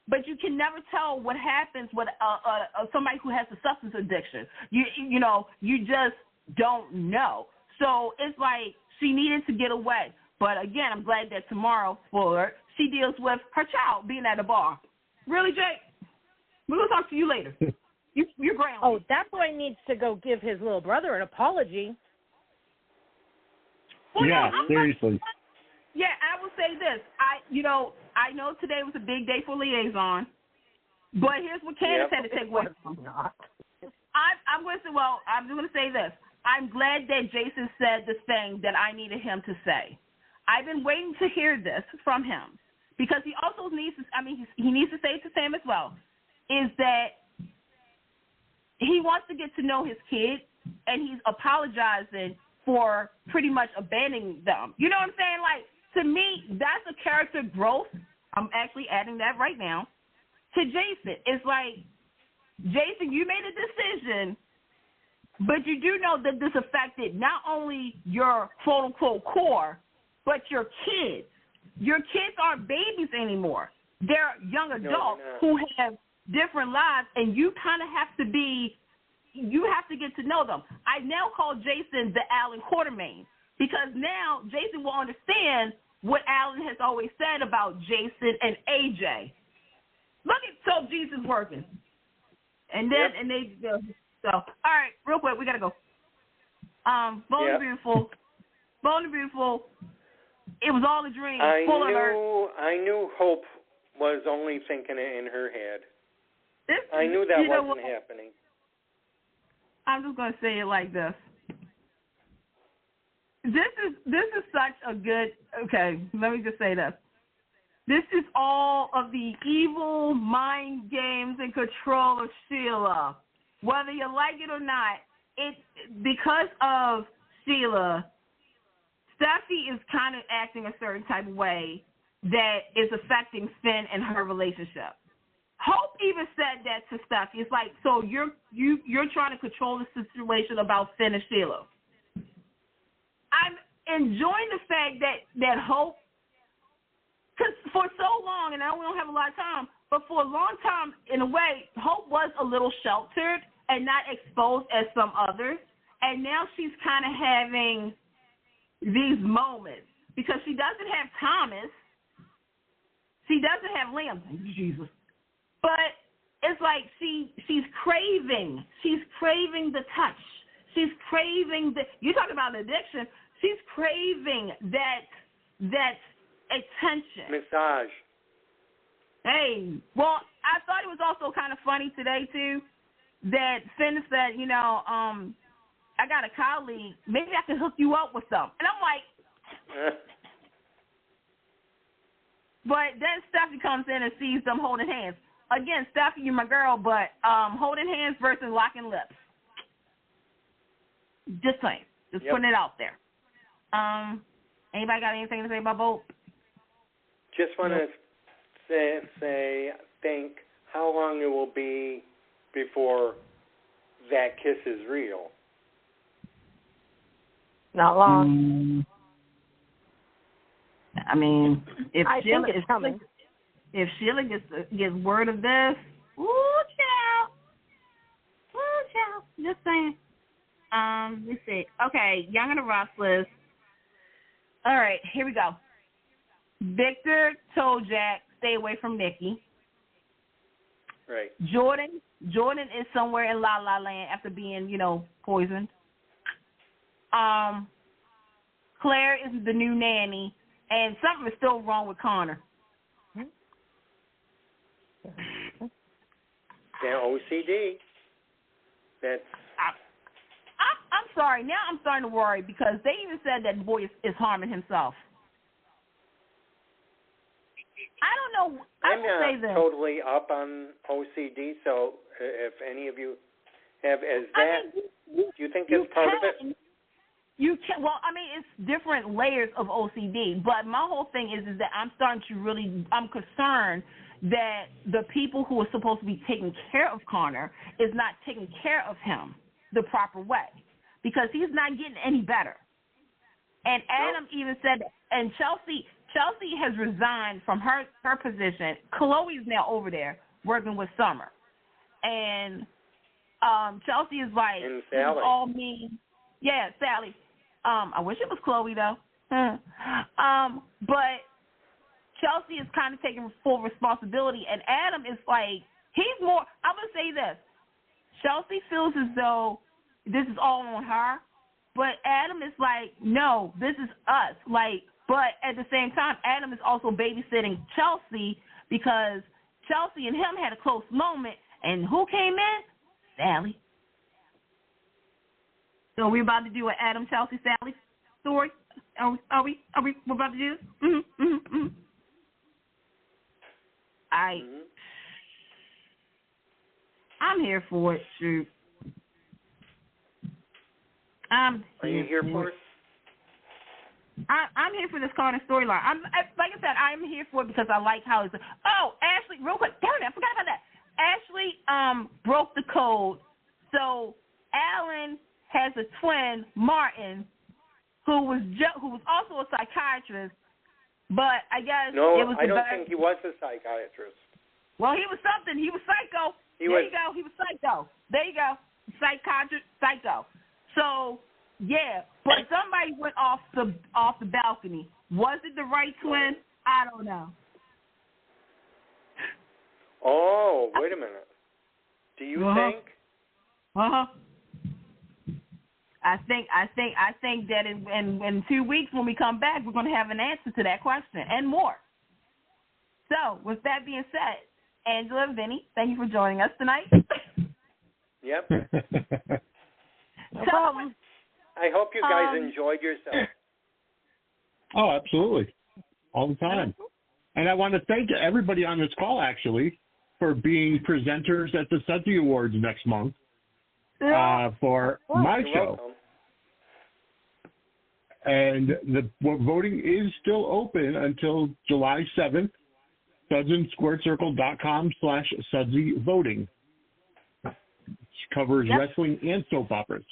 But you can never tell what happens with somebody who has a substance addiction. You just don't know. So it's like she needed to get away. But again, I'm glad that tomorrow, spoiler, she deals with her child being at a bar. Really, Jake? We're going to talk to you later. You're grounded. Oh, that boy needs to go give his little brother an apology. Well, yeah, seriously. Yeah, I will say this. I know today was a big day for Liaison, but here's what Candace had to take away from. I'm going to say this. I'm glad that Jason said the thing that I needed him to say. I've been waiting to hear this from him because he also needs to, he needs to say it to Sam as well, is that he wants to get to know his kid, and he's apologizing for pretty much abandoning them. You know what I'm saying? Like, to me, that's a character growth. I'm actually adding that right now to Jason. It's like, Jason, you made a decision, but you do know that this affected not only your quote-unquote core, but your kids. Your kids aren't babies anymore. They're young adults who have different lives, and you kind of have to get to know them. I now call Jason the Alan Quartermain because now Jason will understand what Alan has always said about Jason and AJ. Look at so Jesus working. And then so all right, real quick, we gotta go. Bold and Beautiful. It was all a dream. I knew Hope was only thinking it in her head. I knew that wasn't happening. I'm just going to say it like this. This is such a good, okay, let me just say this. This is all of the evil mind games and control of Sheila. Whether you like it or not, it's because of Sheila, Steffi is kind of acting a certain type of way that is affecting Finn and her relationship. Hope even said that to Steffi. It's like, so you're trying to control the situation about Finn and Sheila. I'm enjoying the fact that Hope, because for so long, and I know we don't have a lot of time, but for a long time, in a way, Hope was a little sheltered and not exposed as some others. And now she's kind of having these moments because she doesn't have Thomas. She doesn't have Liam. Jesus. But it's like she's craving. She's craving the touch. She's craving you're talking about addiction. She's craving that attention. Massage. Hey, well, I thought it was also kind of funny today, too, that Finn said, I got a colleague. Maybe I can hook you up with them. And I'm like, but then Steffi comes in and sees them holding hands. Again, Steffi, you're my girl, but holding hands versus locking lips. Just saying. Just putting it out there. Anybody got anything to say about Bolt? Just want to think how long it will be before that kiss is real. Not long. I mean, if Sheila is coming. If Sheila gets word of this, ooh, child. Just saying. Let's see. Okay, Young and the Restless. All right, here we go. Victor told Jack, stay away from Nikki. Right. Jordan is somewhere in La La Land after being, poisoned. Claire is the new nanny, and something is still wrong with Connor. They're OCD. I'm sorry. Now I'm starting to worry because they even said that boy is harming himself. I don't know. I'm not totally up on OCD, so if any of you have, do you think it's part of it? You can. Well, it's different layers of OCD, but my whole thing is that I'm starting to I'm concerned that the people who are supposed to be taking care of Connor is not taking care of him the proper way because he's not getting any better. And Adam even said that and Chelsea has resigned from her position. Chloe's now over there working with Summer, and Chelsea is like, and Sally. All me. Yeah, Sally. I wish it was Chloe though. But Chelsea is kind of taking full responsibility, and Adam is like, he's more. I'm gonna say this. Chelsea feels as though this is all on her, but Adam is like, no, this is us. Like, but at the same time, Adam is also babysitting Chelsea because Chelsea and him had a close moment, and who came in? Sally. So we're about to do an Adam, Chelsea, Sally story. Are we we're about to do this? Mm-hmm. I'm here for it, shoot. Are you here for it? I'm here for this Carter storyline. Like I said, I'm here for it because I like how it's. Oh, Ashley, real quick, damn it, I forgot about that. Ashley broke the code, so Alan has a twin, Martin, who was also a psychiatrist, but I guess it was. No, I don't think he was a psychiatrist. Well, he was something. He was psycho. There you go. He was psycho. There you go. Psychiatrist, psycho. So yeah, but somebody went off the balcony. Was it the right twin? I don't know. Oh, wait a minute. Do you think? I think that in 2 weeks when we come back, we're going to have an answer to that question and more. So, with that being said, Angela and Vinny, thank you for joining us tonight. Yep. No problem. I hope you guys enjoyed yourself. Oh, absolutely. All the time. And I want to thank everybody on this call, actually, for being presenters at the Sudsy Awards next month for my show. Welcome. And the voting is still open until July 7th. SudsandSquareCircle.com/Sudsy voting. Which covers wrestling and soap operas.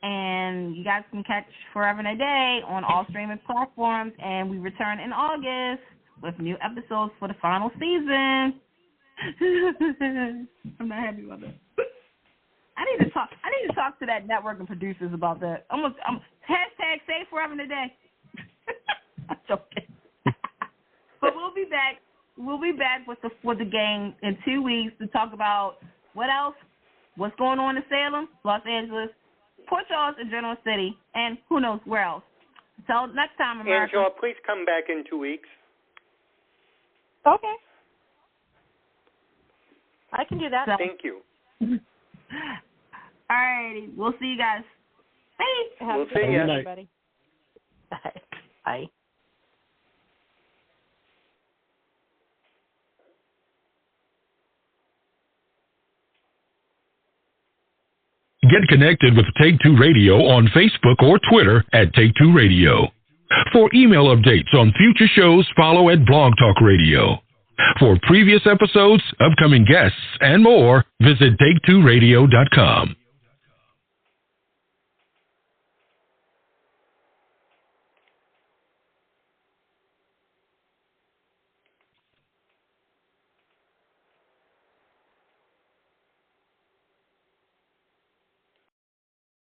And you guys can catch Forever and a Day on all streaming platforms. And we return in August with new episodes for the final season. I'm not happy about that. I need to talk to that network and producers about that. I'm hashtag say Forever and a Day. I'm joking. But we'll be back. We'll be back with the gang in 2 weeks to talk about what else, what's going on in Salem, Los Angeles, Port Charles, and General City, and who knows where else. Until next time, America. Angela, please come back in 2 weeks. Okay. I can do that. Thank you. All righty. We'll see you guys. Bye. We'll see you. Everybody. Bye. Get connected with Take-Two Radio on Facebook or Twitter at Take-Two Radio. For email updates on future shows, follow at Blog Talk Radio. For previous episodes, upcoming guests, and more, visit Take2Radio.com.